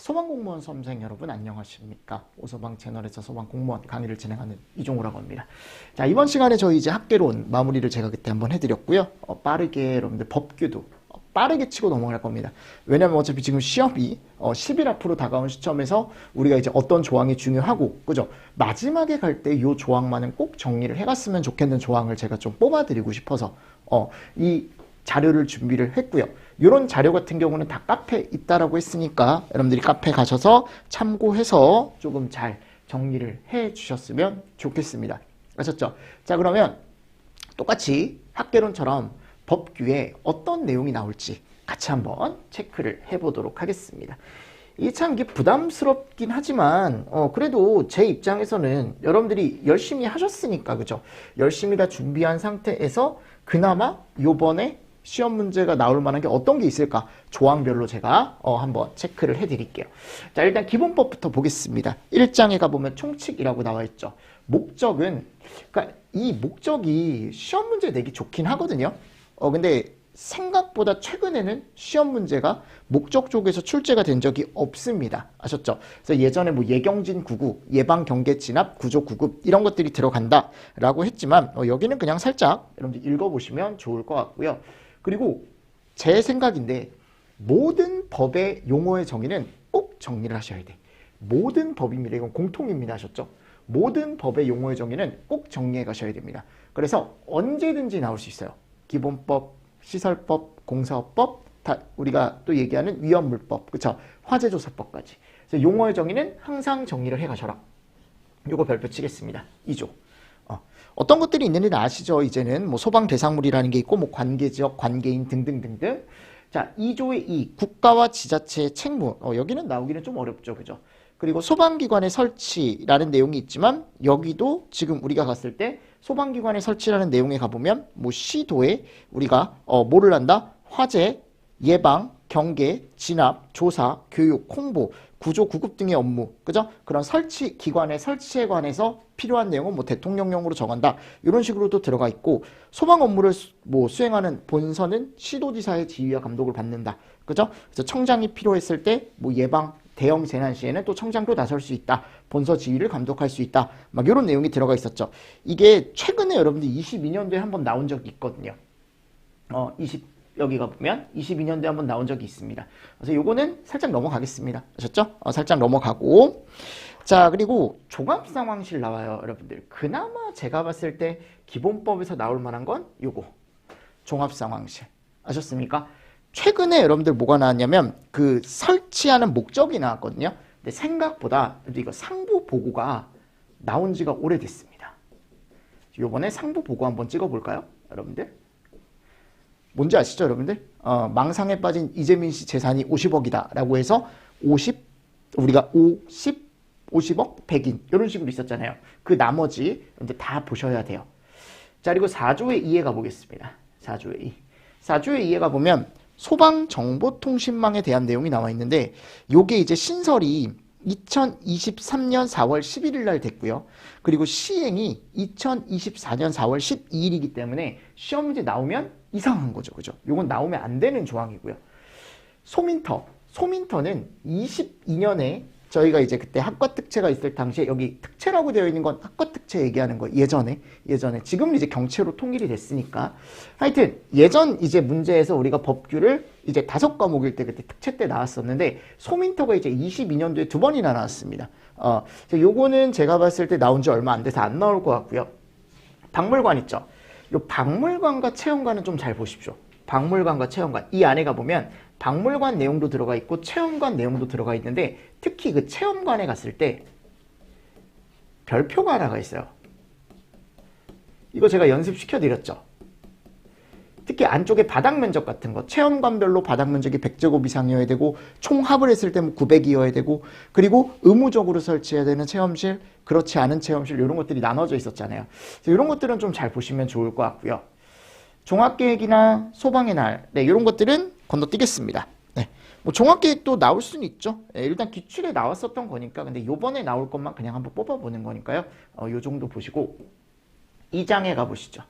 소방공무원 수험생 여러분 안녕하십니까? 오소방 채널에서 소방공무원 강의를 진행하는 이종호라고 합니다. 자, 이번 시간에 저희 이제 학개론 마무리를 제가 그때 한번 해드렸고요. 빠르게 여러분들 법규도 빠르게 치고 넘어갈 겁니다. 왜냐면 어차피 지금 시험이 10일 앞으로 다가온 시점에서 우리가 이제 어떤 조항이 중요하고, 그죠? 마지막에 갈 때 이 조항만은 꼭 정리를 해갔으면 좋겠는 조항을 제가 좀 뽑아드리고 싶어서 이 자료를 준비를 했고요. 이런 자료 같은 경우는 다 카페에 있다라고 했으니까 여러분들이 카페 가셔서 참고해서 조금 잘 정리를 해 주셨으면 좋겠습니다. 아셨죠? 자, 그러면 똑같이 학개론처럼 법규에 어떤 내용이 나올지 같이 한번 체크를 해보도록 하겠습니다. 이게 참 이게 부담스럽긴 하지만 그래도 제 입장에서는 여러분들이 열심히 하셨으니까, 그죠? 열심히 다 준비한 상태에서 그나마 요번에 시험 문제가 나올 만한 게 어떤 게 있을까? 조항별로 제가 한번 체크를 해드릴게요. 자, 일단 기본법부터 보겠습니다. 1장에 가보면 총칙이라고 나와 있죠. 목적은, 그러니까 이 목적이 시험 문제 내기 좋긴 하거든요. 근데 생각보다 최근에는 시험 문제가 목적 쪽에서 출제가 된 적이 없습니다. 아셨죠? 그래서 예전에 뭐 예경진 9구, 예방 경계 진압, 구조 9급 이런 것들이 들어간다라고 했지만 여기는 그냥 살짝 여러분들 읽어보시면 좋을 것 같고요. 그리고 제 생각인데 모든 법의 용어의 정의는 꼭 정리를 하셔야 돼. 모든 법입니다. 이건 공통입니다. 아셨죠? 모든 법의 용어의 정의는 꼭 정리해 가셔야 됩니다. 그래서 언제든지 나올 수 있어요. 기본법, 시설법, 공사법, 다 우리가 또 얘기하는 위험물법, 그쵸? 화재조사법까지. 그래서 용어의 정의는 항상 정리를 해 가셔라. 요거 별표 치겠습니다. 2조. 어떤 것들이 있는지 아시죠? 이제는 뭐 소방 대상물이라는 게 있고 뭐 관계지역, 관계인 등등등등. 자, 2조의 2 국가와 지자체의 책무. 여기는 나오기는 좀 어렵죠, 그죠? 그리고 소방기관의 설치라는 내용이 있지만 여기도 지금 우리가 갔을 때 소방기관의 설치라는 내용에 가보면 뭐 시도에 우리가 뭐를 한다? 화재, 예방, 경계, 진압, 조사, 교육, 홍보, 구조, 구급 등의 업무, 그죠? 그런 설치, 기관의 설치에 관해서 필요한 내용은 뭐 대통령령으로 정한다. 이런 식으로도 들어가 있고, 소방 업무를 뭐 수행하는 본서는 시도지사의 지휘와 감독을 받는다. 그죠? 그래서 청장이 필요했을 때 뭐 예방, 대형 재난 시에는 또 청장도 나설 수 있다. 본서 지휘를 감독할 수 있다. 막 이런 내용이 들어가 있었죠. 이게 최근에 여러분들 22년도에 한번 나온 적이 있거든요. 여기가 보면 22년도에 한번 나온 적이 있습니다. 그래서 요거는 살짝 넘어가겠습니다. 아셨죠? 살짝 넘어가고. 자, 그리고 종합상황실 나와요, 여러분들. 그나마 제가 봤을 때 기본법에서 나올 만한 건 요거. 종합상황실. 아셨습니까? 최근에 여러분들 뭐가 나왔냐면 그 설치하는 목적이 나왔거든요. 근데 생각보다 이거 상부 보고가 나온 지가 오래됐습니다. 요번에 상부 보고 한번 찍어볼까요, 여러분들? 뭔지 아시죠, 여러분들? 망상에 빠진 이재민 씨 재산이 50억이다 라고 해서 우리가 50억 100인 이런 식으로 있었잖아요. 그 나머지 이제 다 보셔야 돼요. 자, 그리고 4조의 2에 가보겠습니다. 4조의 2. 4조의 2에 가보면 소방정보통신망에 대한 내용이 나와 있는데 요게 이제 신설이 2023년 4월 11일 날 됐고요. 그리고 시행이 2024년 4월 12일이기 때문에 시험 문제 나오면 이상한 거죠. 그죠? 요건 나오면 안 되는 조항이고요. 소민터는 22년에 저희가 이제 그때 학과 특채가 있을 당시에 여기 특채라고 되어 있는 건 학과 특채 얘기하는 거예요. 예전에. 지금은 이제 경채로 통일이 됐으니까. 하여튼 예전 이제 문제에서 우리가 법규를 이제 5과목일 때 그때 특채 때 나왔었는데 소민터가 이제 22년도에 2번이나 나왔습니다. 요거는 제가 봤을 때 나온 지 얼마 안 돼서 안 나올 것 같고요. 박물관 있죠. 요 박물관과 체험관은 좀 잘 보십시오. 박물관과 체험관. 이 안에 가보면 박물관 내용도 들어가 있고 체험관 내용도 들어가 있는데 특히 그 체험관에 갔을 때 별표가 하나가 있어요. 이거 제가 연습시켜 드렸죠. 특히 안쪽에 바닥 면적 같은 거 체험관별로 바닥 면적이 100제곱 이상이어야 되고 총합을 했을 때 900이어야 되고 그리고 의무적으로 설치해야 되는 체험실, 그렇지 않은 체험실 이런 것들이 나눠져 있었잖아요. 이런 것들은 좀 잘 보시면 좋을 것 같고요. 종합계획이나 소방의 날, 네, 이런 것들은 건너뛰겠습니다. 네, 뭐 종합계획도 나올 수는 있죠. 네, 일단 기출에 나왔었던 거니까, 근데 요번에 나올 것만 그냥 한번 뽑아보는 거니까요. 요 정도 보시고 2장에 가보시죠.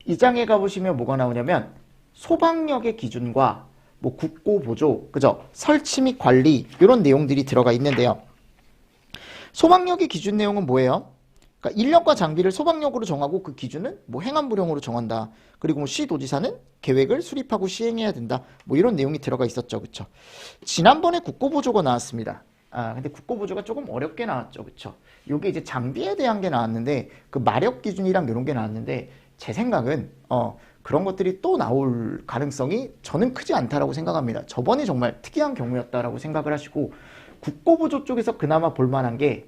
2장에 가보시면 뭐가 나오냐면 소방력의 기준과 뭐 국고보조, 그죠? 설치 및 관리 이런 내용들이 들어가 있는데요. 소방력의 기준 내용은 뭐예요? 그러니까 인력과 장비를 소방력으로 정하고 그 기준은 뭐 행안부령으로 정한다. 그리고 뭐 시도지사는 계획을 수립하고 시행해야 된다. 뭐 이런 내용이 들어가 있었죠, 그렇죠? 지난번에 국고보조가 나왔습니다. 근데 국고보조가 조금 어렵게 나왔죠, 그렇죠? 요게 이제 장비에 대한 게 나왔는데 그 마력 기준이랑 이런 게 나왔는데 제 생각은 그런 것들이 또 나올 가능성이 저는 크지 않다라고 생각합니다. 저번이 정말 특이한 경우였다라고 생각을 하시고 국고보조 쪽에서 그나마 볼만한 게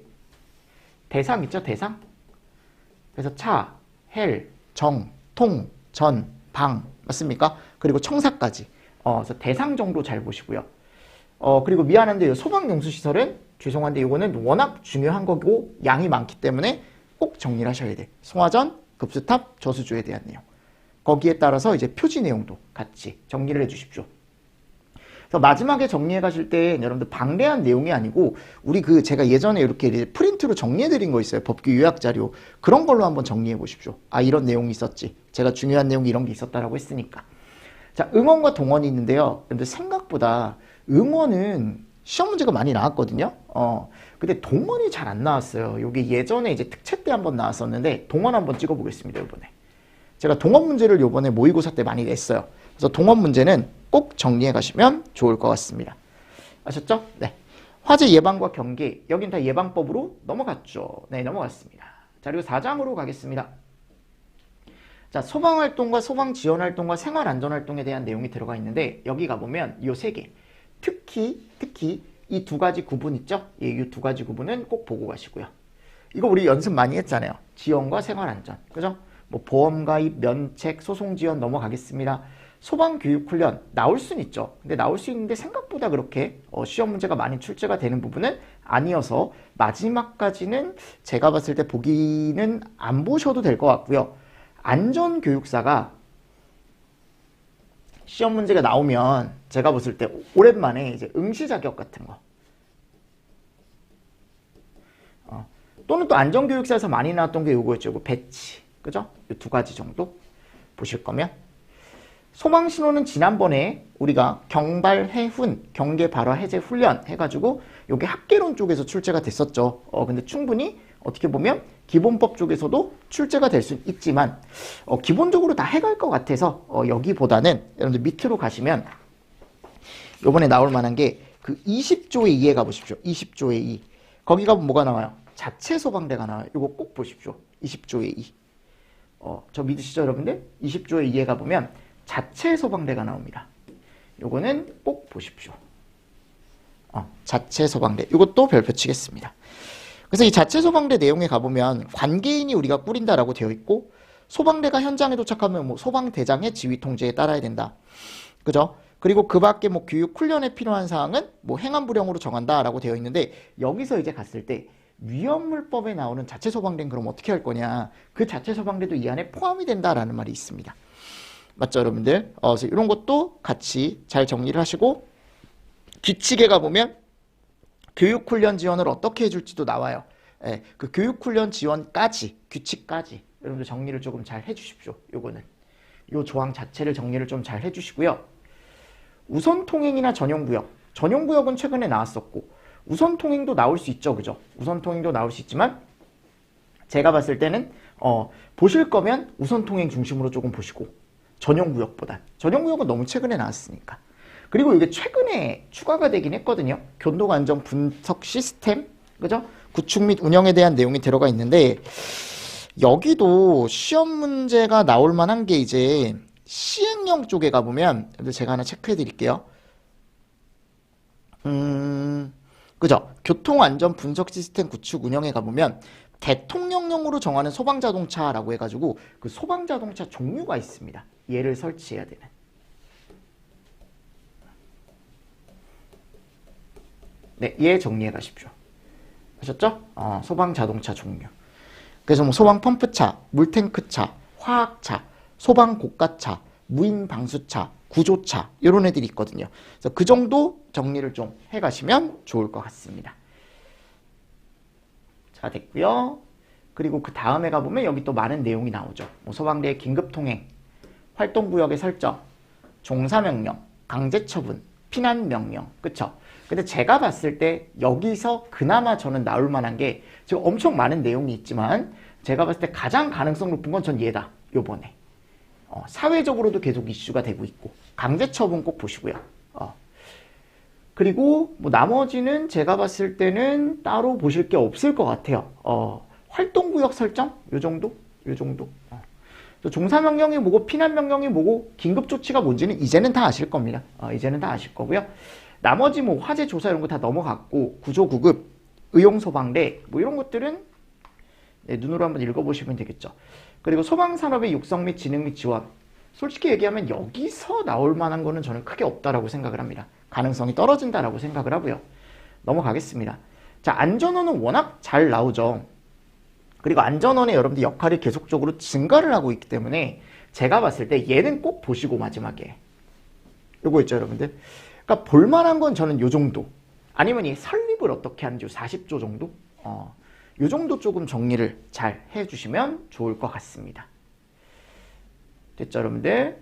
대상 있죠, 대상? 그래서 차, 헬, 정, 통, 전, 방 맞습니까? 그리고 청사까지 그래서 대상 정도 잘 보시고요. 그리고 미안한데 소방용수시설은 죄송한데 이거는 워낙 중요한 거고 양이 많기 때문에 꼭 정리를 하셔야 돼. 송화전, 급수탑, 저수조에 대한 내용. 거기에 따라서 이제 표지 내용도 같이 정리를 해 주십시오. 그래서 마지막에 정리해 가실 때 여러분들 방대한 내용이 아니고 우리 제가 예전에 이렇게 프린트로 정리해 드린 거 있어요. 법규 요약 자료. 그런 걸로 한번 정리해 보십시오. 이런 내용이 있었지. 제가 중요한 내용이 이런 게 있었다라고 했으니까. 자, 응원과 동원이 있는데요. 근데 생각보다 응원은 시험 문제가 많이 나왔거든요. 근데 동원이 잘 안 나왔어요. 이게 예전에 이제 특채 때 한번 나왔었는데 동원 한번 찍어 보겠습니다, 이번에. 제가 동원 문제를 이번에 모의고사 때 많이 냈어요. 그래서 동원 문제는 꼭 정리해 가시면 좋을 것 같습니다. 아셨죠? 네. 화재 예방과 경계. 여긴 다 예방법으로 넘어갔죠. 네, 넘어갔습니다. 자, 그리고 4장으로 가겠습니다. 자, 소방활동과 소방지원활동과 생활안전활동에 대한 내용이 들어가 있는데 여기 가보면 이 세 개. 특히 이 두 가지 구분 있죠? 이 두 가지 구분은 꼭 보고 가시고요. 이거 우리 연습 많이 했잖아요. 지원과 생활안전. 그죠? 뭐 보험가입, 면책, 소송지원 넘어가겠습니다. 소방교육훈련 나올 수는 있죠. 근데 나올 수 있는데 생각보다 그렇게 시험 문제가 많이 출제가 되는 부분은 아니어서 마지막까지는 제가 봤을 때 보기는 안 보셔도 될 것 같고요. 안전교육사가 시험 문제가 나오면 제가 봤을 때 오랜만에 이제 응시 자격 같은 거 또는 또 안전교육사에서 많이 나왔던 게 요거였죠. 요거 배치. 그죠? 이 두 가지 정도 보실 거면 소방신호는 지난번에 우리가 경발, 해훈, 경계 발화, 해제, 훈련 해가지고 요게 학계론 쪽에서 출제가 됐었죠. 근데 충분히 어떻게 보면 기본법 쪽에서도 출제가 될 수 있지만 기본적으로 다 해갈 것 같아서 여기보다는 여러분들 밑으로 가시면 요번에 나올 만한 게 그 20조의 2에 가보십시오. 20조의 2. 거기 가면 뭐가 나와요? 자체 소방대가 나와요. 요거 꼭 보십시오. 20조의 2. 저 믿으시죠, 여러분들? 20조의 2에 가보면 자체 소방대가 나옵니다. 요거는 꼭 보십시오. 자체 소방대. 이것도 별표 치겠습니다. 그래서 이 자체 소방대 내용에 가보면 관계인이 우리가 꾸린다라고 되어 있고 소방대가 현장에 도착하면 뭐 소방대장의 지휘 통제에 따라야 된다. 그죠? 그리고 그 밖에 뭐 교육 훈련에 필요한 사항은 뭐 행안부령으로 정한다라고 되어 있는데 여기서 이제 갔을 때 위험물법에 나오는 자체 소방대는 그럼 어떻게 할 거냐? 그 자체 소방대도 이 안에 포함이 된다라는 말이 있습니다. 맞죠, 여러분들? 그래서 이런 것도 같이 잘 정리를 하시고 규칙에 가보면 교육훈련 지원을 어떻게 해줄지도 나와요. 그 교육훈련 지원까지, 규칙까지 여러분들 정리를 조금 잘 해주십시오. 요거는. 요 조항 자체를 정리를 좀 잘 해주시고요. 우선통행이나 전용구역. 전용구역은 최근에 나왔었고 우선통행도 나올 수 있죠. 그죠? 우선통행도 나올 수 있지만 제가 봤을 때는 보실 거면 우선통행 중심으로 조금 보시고 전용구역보단. 전용구역은 너무 최근에 나왔으니까. 그리고 이게 최근에 추가가 되긴 했거든요. 교통안전 분석 시스템, 그죠? 구축 및 운영에 대한 내용이 들어가 있는데 여기도 시험 문제가 나올 만한 게 이제 시행령 쪽에 가보면 제가 하나 체크해 드릴게요. 그죠? 교통안전 분석 시스템 구축 운영에 가보면 대통령령으로 정하는 소방자동차라고 해가지고 그 소방자동차 종류가 있습니다. 얘를 설치해야 되는. 네, 얘 정리해 가십시오. 하셨죠? 소방자동차 종류. 그래서 뭐 소방펌프차, 물탱크차, 화학차, 소방고가차, 무인방수차, 구조차 이런 애들이 있거든요. 그래서 그 정도 정리를 좀 해가시면 좋을 것 같습니다. 자, 됐고요. 그리고 그 다음에 가보면 여기 또 많은 내용이 나오죠. 뭐 소방대의 긴급통행, 활동구역의 설정, 종사명령, 강제처분, 피난명령, 그쵸? 근데 제가 봤을 때 여기서 그나마 저는 나올 만한 게 지금 엄청 많은 내용이 있지만 제가 봤을 때 가장 가능성 높은 건 전 얘다. 요번에. 사회적으로도 계속 이슈가 되고 있고 강제처분 꼭 보시고요. 그리고 뭐 나머지는 제가 봤을 때는 따로 보실 게 없을 것 같아요. 활동구역 설정? 요 정도? 요 정도. 종사명령이 뭐고 피난명령이 뭐고 긴급조치가 뭔지는 이제는 다 아실 겁니다. 이제는 다 아실 거고요. 나머지 뭐 화재 조사 이런 거 다 넘어갔고 구조구급, 의용소방대 뭐 이런 것들은 네, 눈으로 한번 읽어보시면 되겠죠. 그리고 소방산업의 육성 및 진흥 및 지원. 솔직히 얘기하면 여기서 나올 만한 거는 저는 크게 없다라고 생각을 합니다. 가능성이 떨어진다라고 생각을 하고요. 넘어가겠습니다. 자, 안전원은 워낙 잘 나오죠. 그리고 안전원의 여러분들 역할이 계속적으로 증가를 하고 있기 때문에 제가 봤을 때 얘는 꼭 보시고 마지막에 요거 있죠 여러분들. 그러니까 볼만한 건 저는 요 정도 아니면 이 설립을 어떻게 하는지 40조 정도 요 정도 조금 정리를 잘 해주시면 좋을 것 같습니다. 됐죠 여러분들?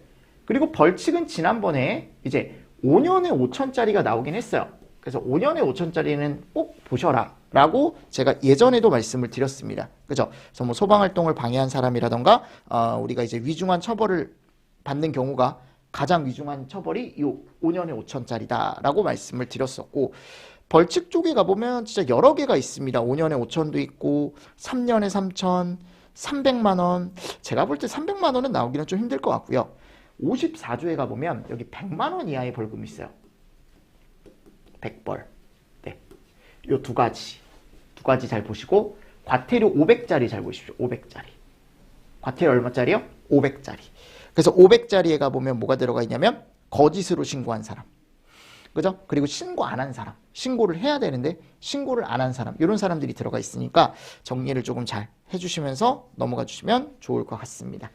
그리고 벌칙은 지난번에 이제 5년에 5천짜리가 나오긴 했어요. 그래서 5년에 5천짜리는 꼭 보셔라 라고 제가 예전에도 말씀을 드렸습니다. 그죠? 그래서 뭐 소방활동을 방해한 사람이라던가 우리가 이제 위중한 처벌을 받는 경우가 가장 위중한 처벌이 이 5년에 5천짜리다 라고 말씀을 드렸었고 벌칙 쪽에 가보면 진짜 여러 개가 있습니다. 5년에 5천도 있고 3년에 3천 300만 원 제가 볼 때 300만 원은 나오기는 좀 힘들 것 같고요. 54조에 가보면 여기 100만 원 이하의 벌금이 있어요. 100벌. 네. 요 두 가지 잘 보시고 과태료 500짜리 잘 보십시오. 500짜리. 과태료 얼마짜리요? 500짜리. 그래서 500짜리에 가보면 뭐가 들어가 있냐면 거짓으로 신고한 사람. 그죠? 그리고 신고 안 한 사람. 신고를 해야 되는데 신고를 안 한 사람. 이런 사람들이 들어가 있으니까 정리를 조금 잘 해주시면서 넘어가 주시면 좋을 것 같습니다.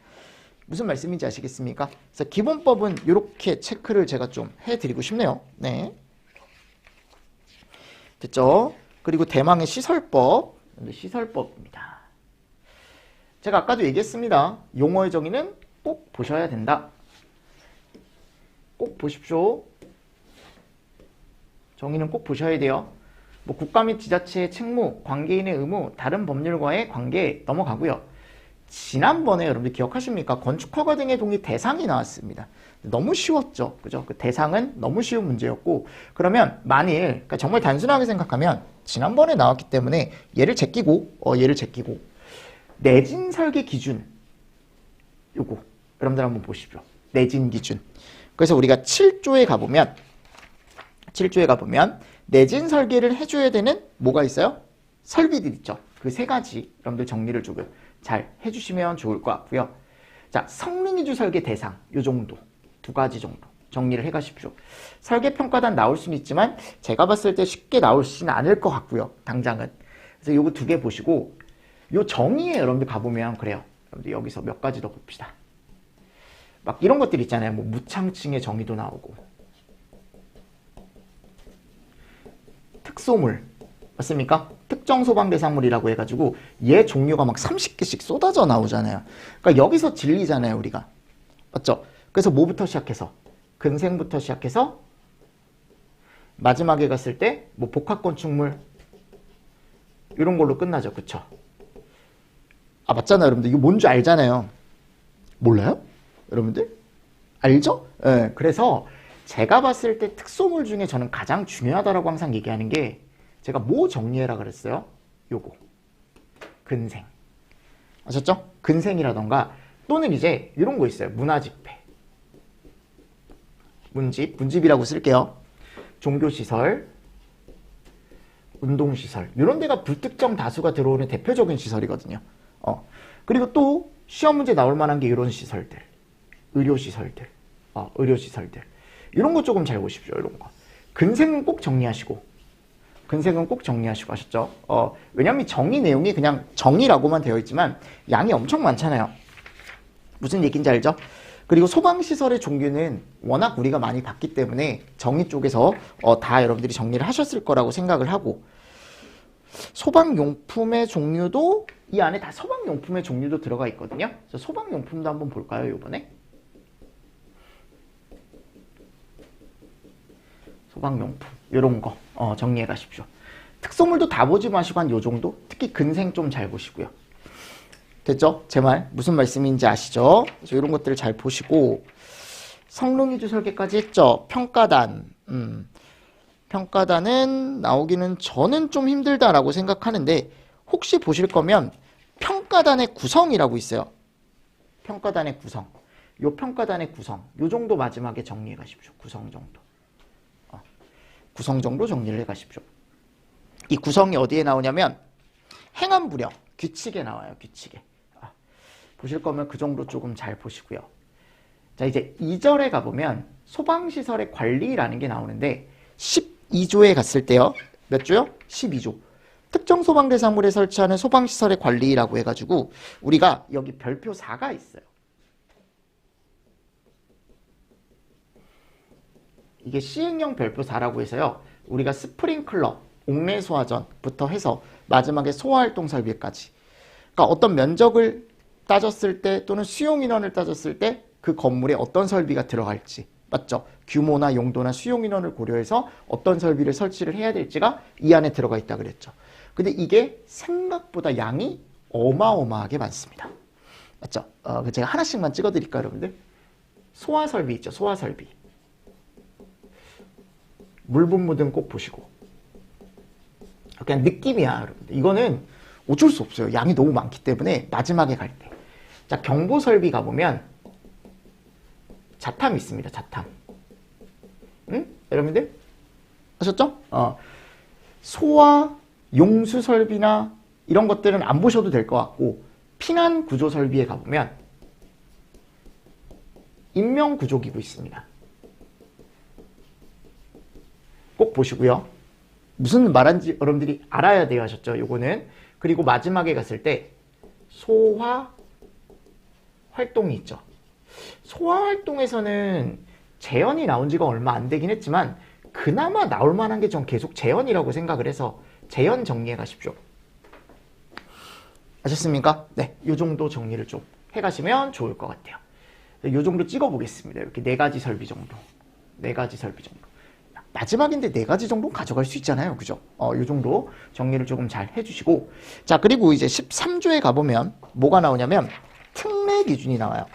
무슨 말씀인지 아시겠습니까? 그래서 기본법은 이렇게 체크를 제가 좀 해드리고 싶네요. 네. 됐죠? 그리고 대망의 시설법. 시설법입니다. 제가 아까도 얘기했습니다. 용어의 정의는 꼭 보셔야 된다. 꼭 보십시오. 정의는 꼭 보셔야 돼요. 뭐 국가 및 지자체의 책무, 관계인의 의무, 다른 법률과의 관계 넘어가고요. 지난번에 여러분들 기억하십니까? 건축허가 등의 동의 대상이 나왔습니다. 너무 쉬웠죠. 그죠? 그 대상은 너무 쉬운 문제였고 그러면 만일 그러니까 정말 단순하게 생각하면 지난번에 나왔기 때문에 얘를 제끼고 내진 설계 기준 요거 여러분들 한번 보십시오. 내진 기준. 그래서 우리가 7조에 가보면 내진 설계를 해줘야 되는 뭐가 있어요? 설비들 있죠. 그 세 가지 여러분들 정리를 조금 잘 해주시면 좋을 것 같고요. 자, 성능이주 설계 대상 요 정도 두 가지 정도 정리를 해가십시오. 설계평가단 나올 수는 있지만 제가 봤을 때 쉽게 나오지는 않을 것 같고요. 당장은. 그래서 요거 두 개 보시고 요 정의에 여러분들 가보면 그래요. 여러분들 여기서 몇 가지 더 봅시다. 막 이런 것들 있잖아요. 뭐 무창층의 정의도 나오고 특소물 맞습니까? 특정 소방 대상물이라고 해가지고 얘 종류가 막 30개씩 쏟아져 나오잖아요. 그러니까 여기서 질리잖아요, 우리가. 맞죠? 그래서 뭐부터 시작해서? 근생부터 시작해서 마지막에 갔을 때 뭐 복합건축물 이런 걸로 끝나죠. 그쵸? 아, 맞잖아요, 여러분들. 이거 뭔지 알잖아요. 몰라요? 여러분들? 알죠? 네, 그래서 제가 봤을 때 특소물 중에 저는 가장 중요하다라고 항상 얘기하는 게 제가 뭐 정리해라 그랬어요? 요거. 근생. 아셨죠? 근생이라던가 또는 이제 이런 거 있어요. 문화집회. 문집이라고 쓸게요. 종교시설, 운동시설 이런 데가 불특정 다수가 들어오는 대표적인 시설이거든요. 그리고 또 시험 문제 나올 만한 게 이런 시설들. 의료시설들. 의료시설들. 이런 거 조금 잘 보십시오. 이런 거. 근생은 꼭 정리하시고 아셨죠? 왜냐면 정의 내용이 그냥 정의라고만 되어 있지만 양이 엄청 많잖아요. 무슨 얘기인지 알죠? 그리고 소방시설의 종류는 워낙 우리가 많이 봤기 때문에 정의 쪽에서 다 여러분들이 정리를 하셨을 거라고 생각을 하고 소방용품의 종류도 이 안에 다 소방용품의 종류도 들어가 있거든요. 그래서 소방용품도 한번 볼까요, 이번에? 소방용품 요런 거 정리해 가십시오. 특소물도 다 보지 마시고 한 요 정도? 특히 근생 좀 잘 보시고요. 됐죠? 제 말 무슨 말씀인지 아시죠? 그래서 이런 것들을 잘 보시고 성능위주 설계까지 했죠. 평가단 평가단은 나오기는 저는 좀 힘들다라고 생각하는데 혹시 보실 거면 평가단의 구성이라고 있어요. 평가단의 구성. 요 평가단의 구성. 요 정도 마지막에 정리해 가십시오. 구성 정도. 구성 정도 정리를 해 가십시오. 이 구성이 어디에 나오냐면 행안부령 규칙에 나와요. 규칙에. 보실 거면 그 정도 조금 잘 보시고요. 자, 이제 2절에 가보면 소방시설의 관리라는 게 나오는데 12조에 갔을 때요. 몇 조요? 12조. 특정 소방대상물에 설치하는 소방시설의 관리라고 해가지고 우리가 여기 별표 4가 있어요. 이게 시행령 별표 4라고 해서요. 우리가 스프링클러, 옥내소화전부터 해서 마지막에 소화활동 설비까지. 그러니까 어떤 면적을 따졌을 때 또는 수용인원을 따졌을 때 그 건물에 어떤 설비가 들어갈지. 맞죠? 규모나 용도나 수용인원을 고려해서 어떤 설비를 설치를 해야 될지가 이 안에 들어가 있다 그랬죠. 근데 이게 생각보다 양이 어마어마하게 많습니다. 맞죠? 제가 하나씩만 찍어드릴까요, 여러분들? 소화설비 있죠, 소화설비. 물분무등 꼭 보시고. 그냥 느낌이야, 여러분들. 이거는 어쩔 수 없어요. 양이 너무 많기 때문에 마지막에 갈 때. 자, 경보설비 가보면 자탐 있습니다, 자탐. 응? 여러분들? 아셨죠? 소화, 용수 설비나 이런 것들은 안 보셔도 될 것 같고 피난 구조 설비에 가보면 인명 구조기구 있습니다. 꼭 보시고요. 무슨 말인지 여러분들이 알아야 돼요 하셨죠? 요거는. 그리고 마지막에 갔을 때 소화 활동이 있죠. 소화 활동에서는 재현이 나온 지가 얼마 안 되긴 했지만 그나마 나올 만한 게 전 계속 재현이라고 생각을 해서 재현 정리해 가십시오. 아셨습니까? 네, 요 정도 정리를 좀 해가시면 좋을 것 같아요. 요 정도 찍어보겠습니다. 이렇게 4가지 설비 정도. 4가지 설비 정도. 마지막인데 4가지 정도 가져갈 수 있잖아요. 그죠? 요 정도 정리를 조금 잘 해주시고. 자, 그리고 이제 13조에 가보면 뭐가 나오냐면 특례 기준이 나와요.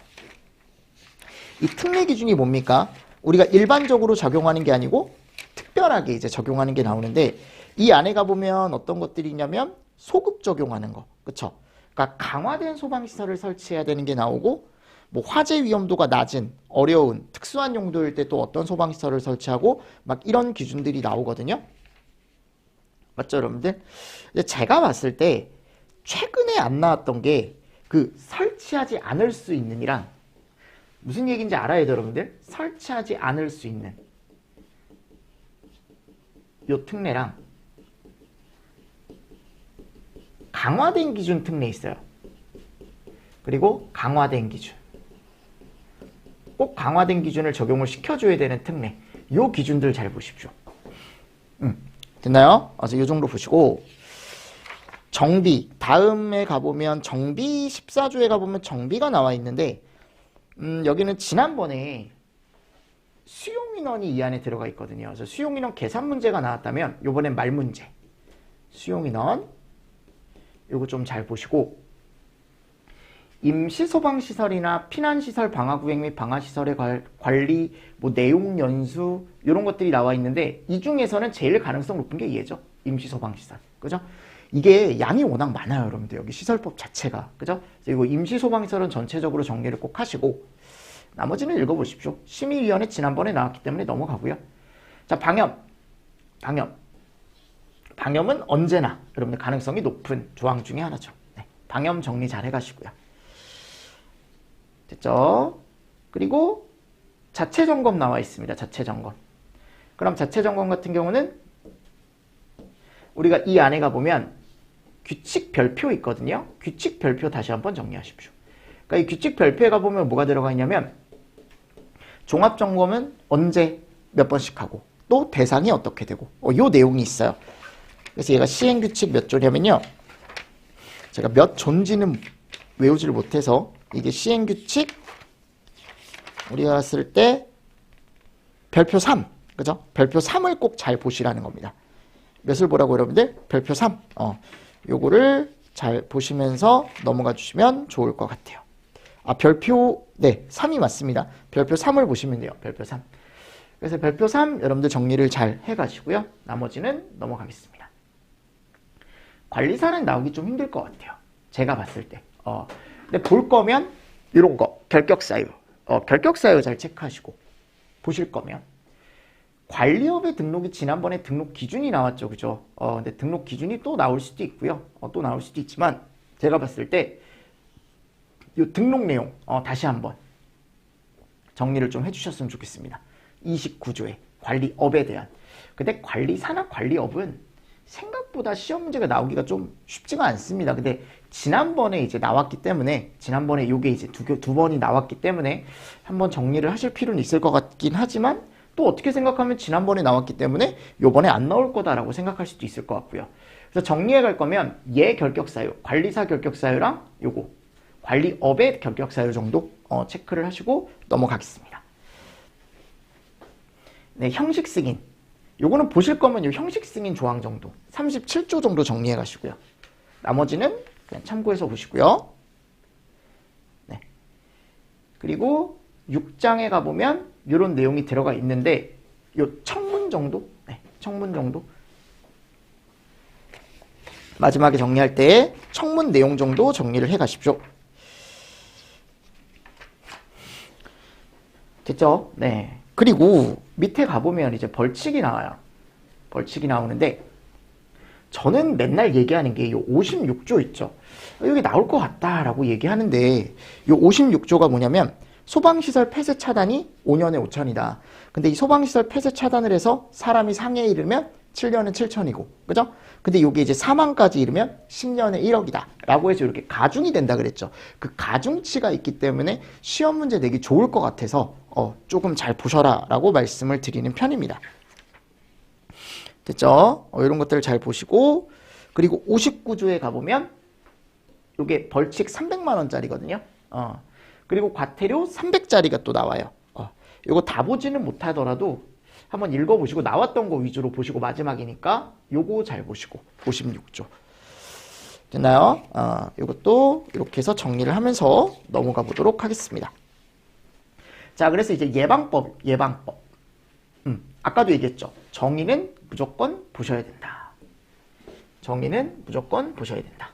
이 특례 기준이 뭡니까? 우리가 일반적으로 적용하는 게 아니고 특별하게 이제 적용하는 게 나오는데 이 안에 가보면 어떤 것들이 있냐면 소급 적용하는 거. 그쵸? 그러니까 강화된 소방시설을 설치해야 되는 게 나오고 뭐 화재 위험도가 낮은 어려운 특수한 용도일 때 또 어떤 소방시설을 설치하고 막 이런 기준들이 나오거든요. 맞죠, 여러분들? 근데 제가 봤을 때 최근에 안 나왔던 게 그 설치하지 않을 수 있는이랑 무슨 얘기인지 알아야 돼요, 여러분들? 설치하지 않을 수 있는 요 특례랑 강화된 기준 특례 있어요. 그리고 강화된 기준. 꼭 강화된 기준을 적용을 시켜줘야 되는 특례. 요 기준들 잘 보십시오. 됐나요? 그래서 요 정도 보시고 정비. 다음에 가보면 정비 14조에 가보면 정비가 나와 있는데 여기는 지난번에 수용인원이 이 안에 들어가 있거든요. 그래서 수용인원 계산 문제가 나왔다면 요번엔 말 문제. 수용인원 요거 좀 잘 보시고 임시소방시설이나 피난시설 방화구획 및 방화시설의 관리 뭐 내용 연수 이런 것들이 나와 있는데 이 중에서는 제일 가능성 높은 게 얘죠. 임시소방시설. 그죠? 이게 양이 워낙 많아요, 여러분들. 여기 시설법 자체가. 그죠? 그리고 임시소방시설은 전체적으로 정리를 꼭 하시고 나머지는 읽어보십시오. 심의위원회 지난번에 나왔기 때문에 넘어가고요. 자, 방염. 방염은 언제나 여러분들 가능성이 높은 조항 중에 하나죠. 네, 방염 정리 잘 해가시고요. 됐죠? 그리고 자체 점검 나와 있습니다. 자체 점검. 그럼 자체 점검 같은 경우는 우리가 이 안에 가보면 규칙 별표 있거든요. 규칙 별표 다시 한번 정리하십시오. 그러니까 이 규칙 별표에 가보면 뭐가 들어가 있냐면 종합 점검은 언제 몇 번씩 하고 또 대상이 어떻게 되고 요 내용이 있어요. 그래서 얘가 시행규칙 몇 조냐면요. 제가 몇 조인지는 외우지를 못해서 이게 시행규칙 우리가 봤을 때 별표 3 그죠? 별표 3을 꼭 잘 보시라는 겁니다. 몇을 보라고 여러분들? 별표 3. 요거를 잘 보시면서 넘어가 주시면 좋을 것 같아요. 별표, 네, 3이 맞습니다. 별표 3을 보시면 돼요. 별표 3. 그래서 별표 3 여러분들 정리를 잘 해가시고요. 나머지는 넘어가겠습니다. 관리사는 나오기 좀 힘들 것 같아요. 제가 봤을 때. 근데 볼 거면 이런 거, 결격사유. 결격사유 잘 체크하시고 보실 거면. 관리업의 등록이 지난번에 등록 기준이 나왔죠. 그죠? 근데 등록 기준이 또 나올 수도 있고요. 또 나올 수도 있지만 제가 봤을 때 이 등록 내용 다시 한번 정리를 좀 해주셨으면 좋겠습니다. 29조의 관리업에 대한. 근데 관리사나 관리업은 생각보다 시험 문제가 나오기가 좀 쉽지가 않습니다. 근데 지난번에 이제 나왔기 때문에, 지난번에 요게 이제 두 번이 나왔기 때문에 한번 정리를 하실 필요는 있을 것 같긴 하지만 또 어떻게 생각하면 지난번에 나왔기 때문에 요번에 안 나올 거다라고 생각할 수도 있을 것 같고요. 그래서 정리해 갈 거면 얘 결격사유, 관리사 결격사유랑 요거 관리업의 결격사유 정도 체크를 하시고 넘어가겠습니다. 네, 형식 승인. 요거는 보실 거면 요 형식 승인 조항 정도 37조 정도 정리해 가시고요. 나머지는 그냥 참고해서 보시고요. 네. 그리고 6장에 가보면 이런 내용이 들어가 있는데 요 청문 정도? 네, 청문 정도. 마지막에 정리할 때 청문 내용 정도 정리를 해 가십시오. 됐죠? 네. 그리고 밑에 가보면 이제 벌칙이 나와요. 벌칙이 나오는데 저는 맨날 얘기하는 게 이 56조 있죠. 여기 나올 것 같다라고 얘기하는데 이 56조가 뭐냐면 소방시설 폐쇄 차단이 5년에 5천이다. 근데 이 소방시설 폐쇄 차단을 해서 사람이 상해에 이르면 7년에 7천이고, 그죠? 근데 이게 이제 사망까지 이르면 10년에 1억이다. 라고 해서 이렇게 가중이 된다 그랬죠. 그 가중치가 있기 때문에 시험 문제 내기 좋을 것 같아서 조금 잘 보셔라 라고 말씀을 드리는 편입니다. 됐죠? 이런 것들을 잘 보시고, 그리고 59조에 가보면 이게 벌칙 300만 원짜리거든요. 그리고 과태료 300짜리가 또 나와요. 이거 다 보지는 못하더라도 한번 읽어보시고 나왔던 거 위주로 보시고 마지막이니까 요거 잘 보시고 56조. 됐나요? 요것도 이렇게 해서 정리를 하면서 넘어가 보도록 하겠습니다. 자, 그래서 이제 예방법. 아까도 얘기했죠. 정의는 무조건 보셔야 된다. 정의는 무조건 보셔야 된다.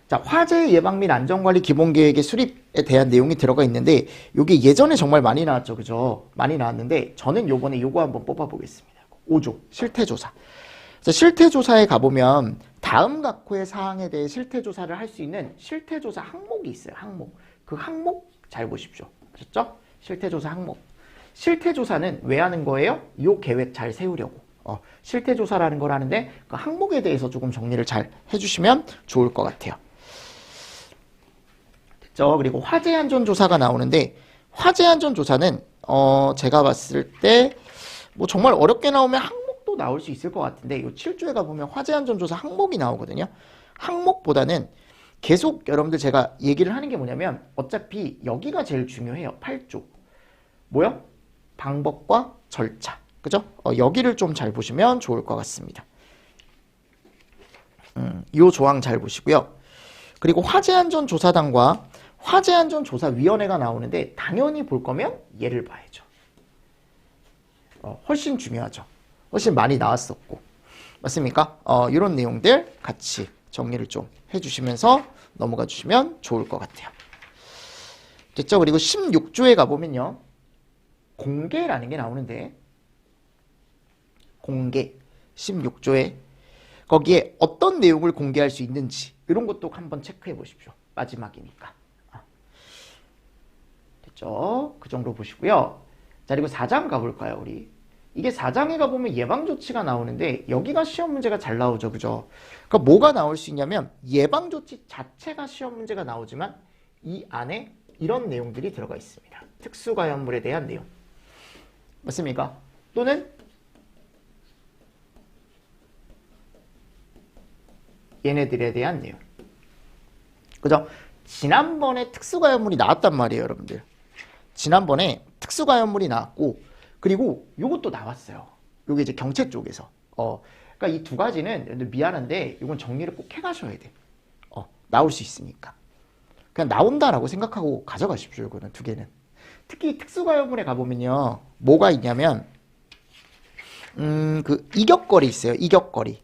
자, 화재 예방 및 안전관리 기본계획의 수립에 대한 내용이 들어가 있는데 이게 예전에 정말 많이 나왔죠. 그죠? 많이 나왔는데 저는 요번에 요거 한번 뽑아보겠습니다. 5조 실태조사. 실태조사에 가보면 다음 각호의 사항에 대해 실태조사를 할 수 있는 실태조사 항목이 있어요. 항목. 그 항목 잘 보십시오. 아셨죠? 실태조사 항목. 실태조사는 왜 하는 거예요? 이 계획 잘 세우려고. 실태조사라는 걸 하는데 그 항목에 대해서 조금 정리를 잘 해주시면 좋을 것 같아요. 됐죠? 그리고 화재안전조사가 나오는데 화재안전조사는 제가 봤을 때 뭐 정말 어렵게 나오면 항목도 나올 수 있을 것 같은데 이 7조에 가보면 화재안전조사 항목이 나오거든요. 항목보다는 계속 여러분들 제가 얘기를 하는 게 뭐냐면 어차피 여기가 제일 중요해요. 8조. 뭐요? 방법과 절차. 그죠? 여기를 좀 잘 보시면 좋을 것 같습니다. 이 조항 잘 보시고요. 그리고 화재안전조사단과 화재안전조사위원회가 나오는데 당연히 볼 거면 얘를 봐야죠. 훨씬 중요하죠. 훨씬 많이 나왔었고. 맞습니까? 이런 내용들 같이 정리를 좀 해주시면서 넘어가 주시면 좋을 것 같아요. 됐죠? 그리고 16조에 가보면요. 공개라는 게 나오는데 공개 16조에 거기에 어떤 내용을 공개할 수 있는지 이런 것도 한번 체크해 보십시오. 마지막이니까. 됐죠? 그 정도 보시고요. 자, 그리고 4장 가볼까요, 우리? 이게 4장에 가보면 예방조치가 나오는데 여기가 시험 문제가 잘 나오죠. 그죠? 그러니까 뭐가 나올 수 있냐면 예방조치 자체가 시험 문제가 나오지만 이 안에 이런 내용들이 들어가 있습니다. 특수가염물에 대한 내용. 맞습니까? 또는 얘네들에 대한 내용. 그죠? 지난번에 특수가염물이 나왔단 말이에요, 여러분들. 지난번에 특수가염물이 나왔고 그리고 요것도 나왔어요. 요게 이제 경체 쪽에서. 그러니까 이 두 가지는 미안한데 이건 정리를 꼭 해가셔야 돼. 나올 수 있으니까. 그냥 나온다라고 생각하고 가져가십시오. 이거는 두 개는. 특히 특수가요물에 가보면요. 뭐가 있냐면 그 이격거리 있어요. 이격거리.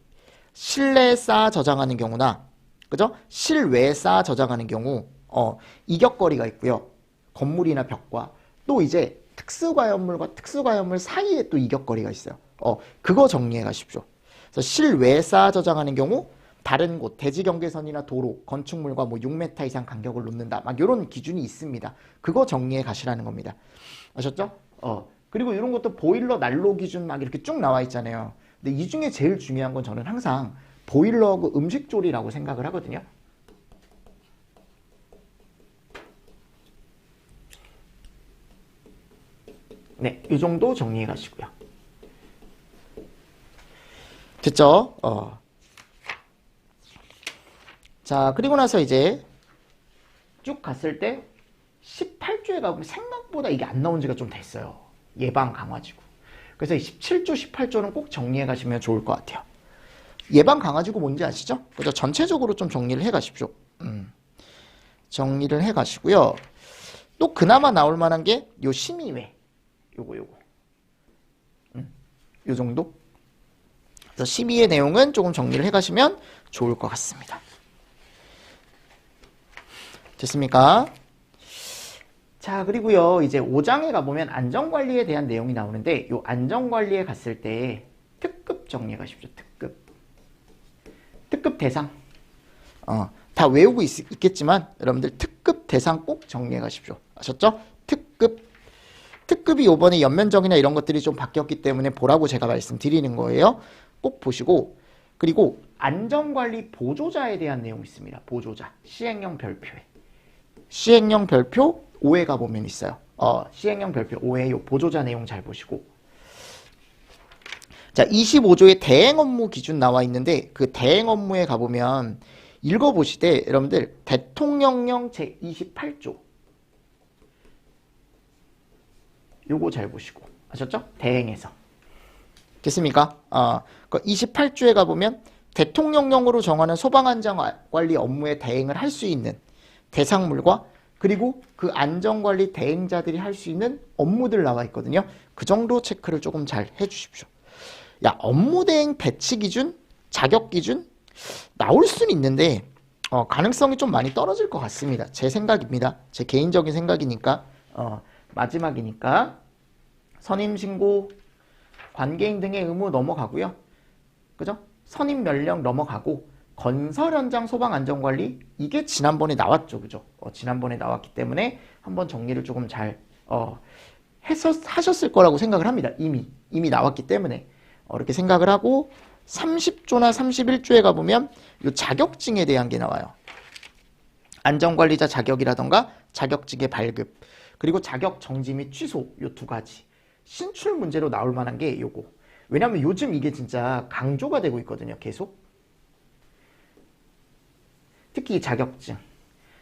실내에 쌓아 저장하는 경우나 그죠? 실외에 쌓아 저장하는 경우 이격거리가 있고요. 건물이나 벽과 또 이제 특수가연물과 특수가연물 사이에 또 이격거리가 있어요. 그거 정리해 가십시오. 그래서 실외에 쌓아 저장하는 경우 다른 곳, 대지 경계선이나 도로, 건축물과 뭐 6m 이상 간격을 놓는다. 막 이런 기준이 있습니다. 그거 정리해 가시라는 겁니다. 아셨죠? 그리고 이런 것도 보일러 난로 기준 막 이렇게 쭉 나와 있잖아요. 근데 이 중에 제일 중요한 건 저는 항상 보일러하고 음식조리라고 생각을 하거든요. 네, 이 정도 정리해 가시고요. 됐죠? 자, 그리고 나서 이제 쭉 갔을 때 18조에 가보면 생각보다 이게 안 나온 지가 좀 됐어요. 예방 강화지구. 그래서 17조, 18조는 꼭 정리해 가시면 좋을 것 같아요. 예방 강화지구 뭔지 아시죠? 그죠? 전체적으로 좀 정리를 해 가십시오. 정리를 해 가시고요. 또 그나마 나올 만한 게 요 심의회. 요거. 요 정도? 그래서 심의의 내용은 조금 정리를 해 가시면 좋을 것 같습니다. 됐습니까? 자, 그리고요, 이제 5장에 가보면 안전관리에 대한 내용이 나오는데, 요 안전관리에 갔을 때 특급 정리해 가십시오. 특급 대상. 다 외우고 있겠지만, 여러분들 특급 대상 꼭 정리해 가십시오. 아셨죠? 특급이 요번에 연면적이나 이런 것들이 좀 바뀌었기 때문에 보라고 제가 말씀드리는 거예요. 꼭 보시고, 그리고 안전관리 보조자에 대한 내용이 있습니다. 보조자. 시행령 별표에. 시행령 별표 5에 가보면 있어요. 시행령 별표 5에 요 보조자 내용 잘 보시고. 자, 25조의 대행 업무 기준 나와 있는데 그 대행 업무에 가보면 읽어보시되 여러분들 대통령령 제28조 요거 잘 보시고. 아셨죠? 대행에서. 됐습니까? 28조에 가보면 대통령령으로 정하는 소방안전관리 업무에 대행을 할 수 있는 대상물과 그리고 그 안전관리 대행자들이 할 수 있는 업무들 나와 있거든요. 그 정도 체크를 조금 잘 해주십시오. 야, 업무 대행 배치 기준, 자격 기준 나올 수는 있는데 가능성이 좀 많이 떨어질 것 같습니다. 제 생각입니다. 제 개인적인 생각이니까 마지막이니까 선임신고, 관계인 등의 의무 넘어가고요. 그죠? 선임 연령 넘어가고 건설 현장 소방 안전관리 이게 지난번에 나왔죠. 그죠? 지난번에 나왔기 때문에 한번 정리를 조금 잘 하셨을 거라고 생각을 합니다. 이미 나왔기 때문에 이렇게 생각을 하고 30조나 31조에 가보면 요 자격증에 대한 게 나와요. 안전관리자 자격이라던가 자격증의 발급 그리고 자격 정지 및 취소 요 두 가지 신출 문제로 나올 만한 게 요거. 왜냐하면 요즘 이게 진짜 강조가 되고 있거든요. 계속. 특히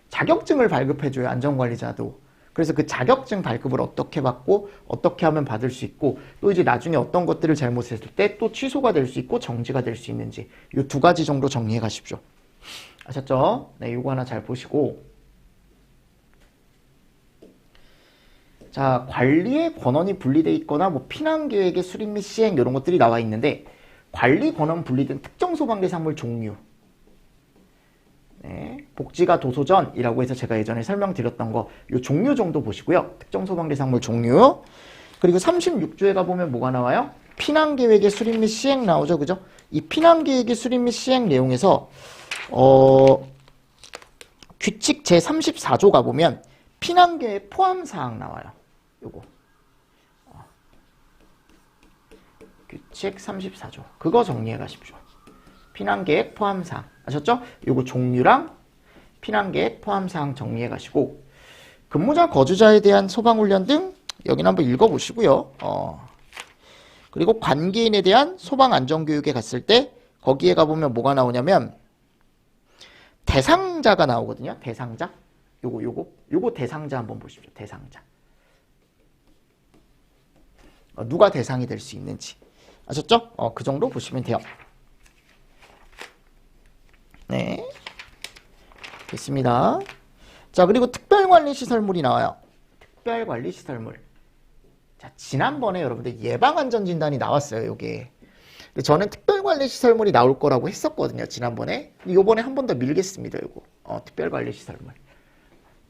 자격증을 발급해줘요. 안전관리자도. 그래서 그 자격증 발급을 어떻게 받고 어떻게 하면 받을 수 있고 또 이제 나중에 어떤 것들을 잘못했을 때 또 취소가 될 수 있고 정지가 될 수 있는지 이 두 가지 정도 정리해 가십시오. 아셨죠? 네, 요거 하나 잘 보시고 자, 관리의 권한이 분리되어 있거나 뭐 피난계획의 수립 및 시행 이런 것들이 나와 있는데 관리 권한 분리된 특정 소방 대상물 종류 네, 복지가 도소전이라고 해서 제가 예전에 설명드렸던 거 요 종류 정도 보시고요. 특정 소방 대상물 종류 그리고 36조에 가보면 뭐가 나와요? 피난계획의 수립 및 시행 나오죠. 그죠? 이 피난계획의 수립 및 시행 내용에서 규칙 제34조 가보면 피난계획 포함사항 나와요. 요거 규칙 34조 그거 정리해 가십시오. 피난계획 포함사항 아셨죠? 요거 종류랑 피난계획 포함사항 정리해 가시고 근무자 거주자에 대한 소방훈련 등 여기는 한번 읽어보시고요. 그리고 관계인에 대한 소방안전교육에 갔을 때 거기에 가보면 뭐가 나오냐면 대상자가 나오거든요. 대상자 요거 대상자 한번 보십시오. 대상자 누가 대상이 될 수 있는지. 아셨죠? 그 정도 보시면 돼요. 네. 됐습니다. 자, 그리고 특별관리시설물이 나와요. 특별관리시설물. 자, 지난번에 여러분들 예방안전진단이 나왔어요, 요게. 근데 저는 특별관리시설물이 나올 거라고 했었거든요, 지난번에. 요번에 한 번 더 밀겠습니다, 요거. 특별관리시설물.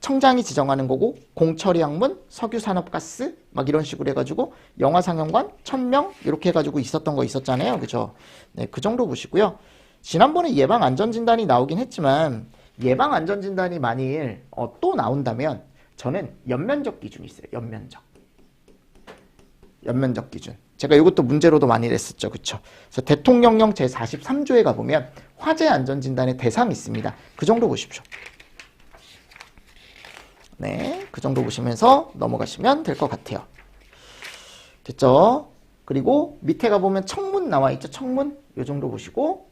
청장이 지정하는 거고, 공처리학문, 석유산업가스, 막 이런 식으로 해가지고, 영화상영관, 1000명, 이렇게 해가지고 있었던 거 있었잖아요, 그죠? 네, 그 정도 보시고요. 지난번에 예방안전진단이 나오긴 했지만, 예방안전진단이 만일 또 나온다면, 저는 연면적 기준이 있어요, 연면적 기준. 제가 이것도 문제로도 많이 냈었죠. 그쵸? 그래서 대통령령 제43조에 가보면 화재 안전진단의 대상이 있습니다. 그 정도 보십시오. 네, 그 정도 보시면서 넘어가시면 될 것 같아요. 됐죠? 그리고 밑에 가보면 청문 나와 있죠. 청문. 이 정도 보시고,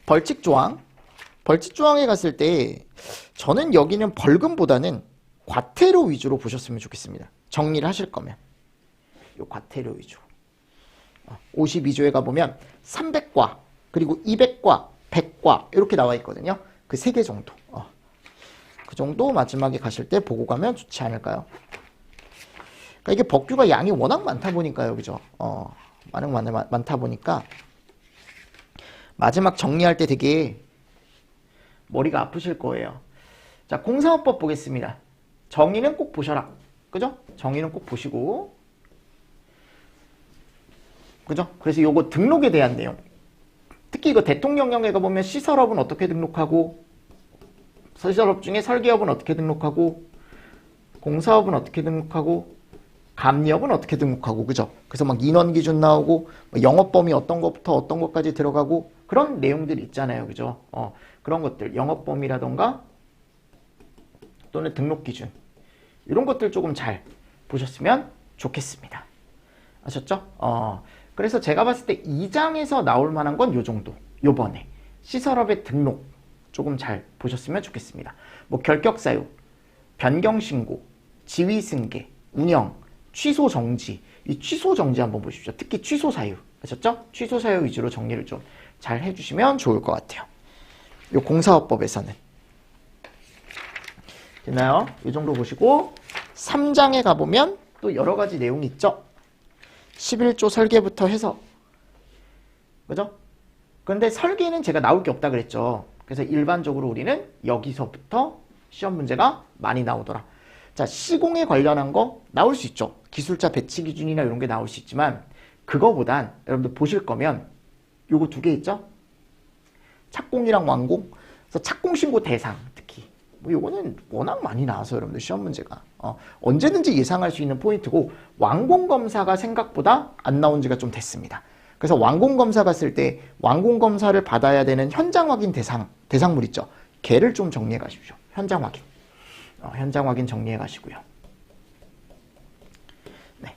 벌칙조항. 벌칙조항에 갔을 때 저는 여기는 벌금보다는 과태료 위주로 보셨으면 좋겠습니다. 정리를 하실 거면. 요 과태료 위주. 52조에 가보면 300과, 그리고 200과, 100과 이렇게 나와 있거든요. 그 3개 정도. 그 정도 마지막에 가실 때 보고 가면 좋지 않을까요? 그러니까 이게 법규가 양이 워낙 많다 보니까요. 그죠? 많다 보니까 마지막 정리할 때 되게 머리가 아프실 거예요. 자, 공사업법 보겠습니다. 정의는 꼭 보셔라. 그죠? 정의는 꼭 보시고. 그죠? 그래서 요거 등록에 대한 내용. 특히 이거 대통령령에 가보면 시설업은 어떻게 등록하고, 시설업 중에 설계업은 어떻게 등록하고, 공사업은 어떻게 등록하고, 감리업은 어떻게 등록하고, 그죠? 그래서 막 인원 기준 나오고, 영업 범위 어떤 것부터 어떤 것까지 들어가고, 그런 내용들이 있잖아요. 그죠? 그런 것들. 영업 범위라던가, 또는 등록 기준. 이런 것들 조금 잘 보셨으면 좋겠습니다. 아셨죠? 그래서 제가 봤을 때 2장에서 나올 만한 건 요 정도. 요번에. 시설업의 등록 조금 잘 보셨으면 좋겠습니다. 뭐 결격사유, 변경신고, 지위승계, 운영, 취소 정지. 이 취소 정지 한번 보십시오. 특히 취소 사유. 아셨죠? 취소 사유 위주로 정리를 좀 잘 해주시면 좋을 것 같아요. 요 공사업법에서는. 됐나요? 이 정도 보시고 3장에 가보면 또 여러 가지 내용이 있죠. 11조 설계부터 해서 그죠? 그런데 설계는 제가 나올 게 없다 그랬죠. 그래서 일반적으로 우리는 여기서부터 시험 문제가 많이 나오더라. 자, 시공에 관련한 거 나올 수 있죠. 기술자 배치 기준이나 이런 게 나올 수 있지만 그거보단 여러분들 보실 거면 요거 2개 있죠? 착공이랑 완공. 그래서 착공 신고 대상 특히 뭐 요거는 워낙 많이 나와서 여러분들 시험 문제가 언제든지 예상할 수 있는 포인트고, 완공검사가 생각보다 안 나온 지가 좀 됐습니다. 그래서 완공검사 갔을 때 완공검사를 받아야 되는 현장 확인 대상물 있죠. 걔를 좀 정리해 가십시오. 현장 확인. 현장 확인 정리해 가시고요. 네.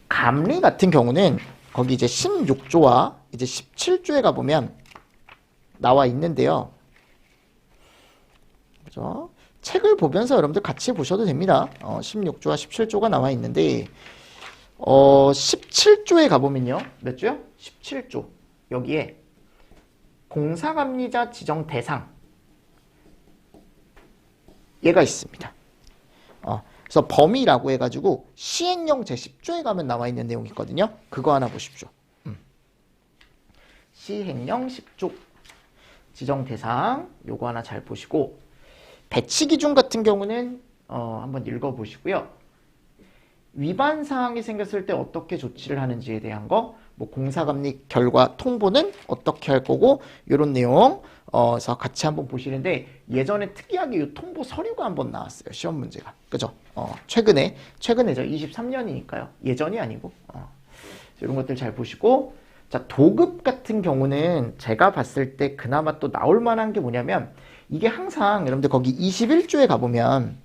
감리 같은 경우는 거기 이제 16조와 이제 17조에 가보면 나와 있는데요. 그죠? 책을 보면서 여러분들 같이 보셔도 됩니다. 16조와 17조가 나와 있는데 17조에 가보면요. 몇 조요? 17조. 여기에 공사감리자 지정 대상 얘가 있습니다. 그래서 범위라고 해가지고 시행령 제10조에 가면 나와 있는 내용이 있거든요. 그거 하나 보십시오. 시행령 10조 지정 대상 요거 하나 잘 보시고, 배치 기준 같은 경우는 한번 읽어보시고요. 위반 사항이 생겼을 때 어떻게 조치를 하는지에 대한 거, 뭐 공사감리 결과 통보는 어떻게 할 거고, 이런 내용 그래서 같이 한번 보시는데, 예전에 특이하게 이 통보 서류가 한번 나왔어요. 시험 문제가. 그죠? 최근에죠. 23년이니까요. 예전이 아니고. 이런 것들 잘 보시고, 자, 도급 같은 경우는 제가 봤을 때 그나마 또 나올 만한 게 뭐냐면, 이게 항상 여러분들 거기 21조에 가보면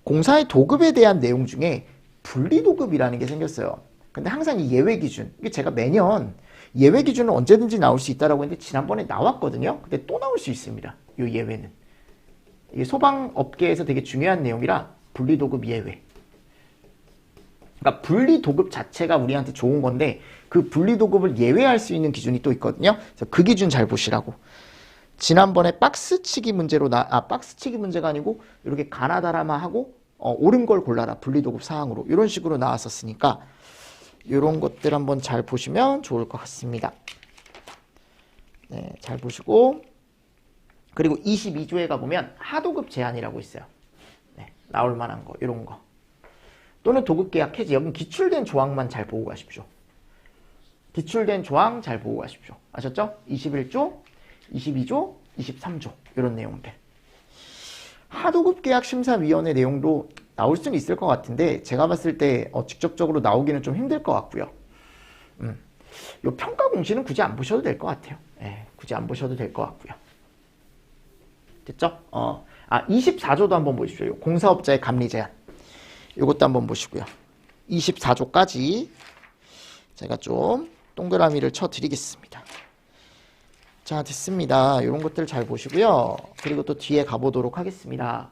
공사의 도급에 대한 내용 중에 분리도급이라는 게 생겼어요. 근데 항상 이 예외 기준, 이게 제가 매년 예외 기준은 언제든지 나올 수 있다라고 했는데 지난번에 나왔거든요. 근데 또 나올 수 있습니다. 이 예외는. 이게 소방업계에서 되게 중요한 내용이라 분리도급 예외. 그러니까 분리도급 자체가 우리한테 좋은 건데 그 분리도급을 예외할 수 있는 기준이 또 있거든요. 그래서 그 기준 잘 보시라고. 지난번에 박스치기 문제로 박스치기 문제가 아니고 이렇게 가나다라마 하고 옳은 걸 골라라 분리도급 사항으로 이런 식으로 나왔었으니까 이런 것들 한번 잘 보시면 좋을 것 같습니다. 네, 잘 보시고 그리고 22조에 가보면 하도급 제한이라고 있어요. 네, 나올 만한 거 이런 거 또는 도급계약 해지. 여긴 기출된 조항만 잘 보고 가십시오. 기출된 조항 잘 보고 가십시오. 아셨죠? 21조 22조, 23조 이런 내용들. 하도급계약심사위원회 내용도 나올 수는 있을 것 같은데 제가 봤을 때 직접적으로 나오기는 좀 힘들 것 같고요. 요 평가 공시는 굳이 안 보셔도 될 것 같아요. 예, 굳이 안 보셔도 될 것 같고요. 됐죠? 24조도 한번 보십시오. 요 공사업자의 감리 제한. 요것도 한번 보시고요. 24조까지 제가 좀 동그라미를 쳐 드리겠습니다. 자, 됐습니다. 이런 것들 잘 보시고요. 그리고 또 뒤에 가보도록 하겠습니다.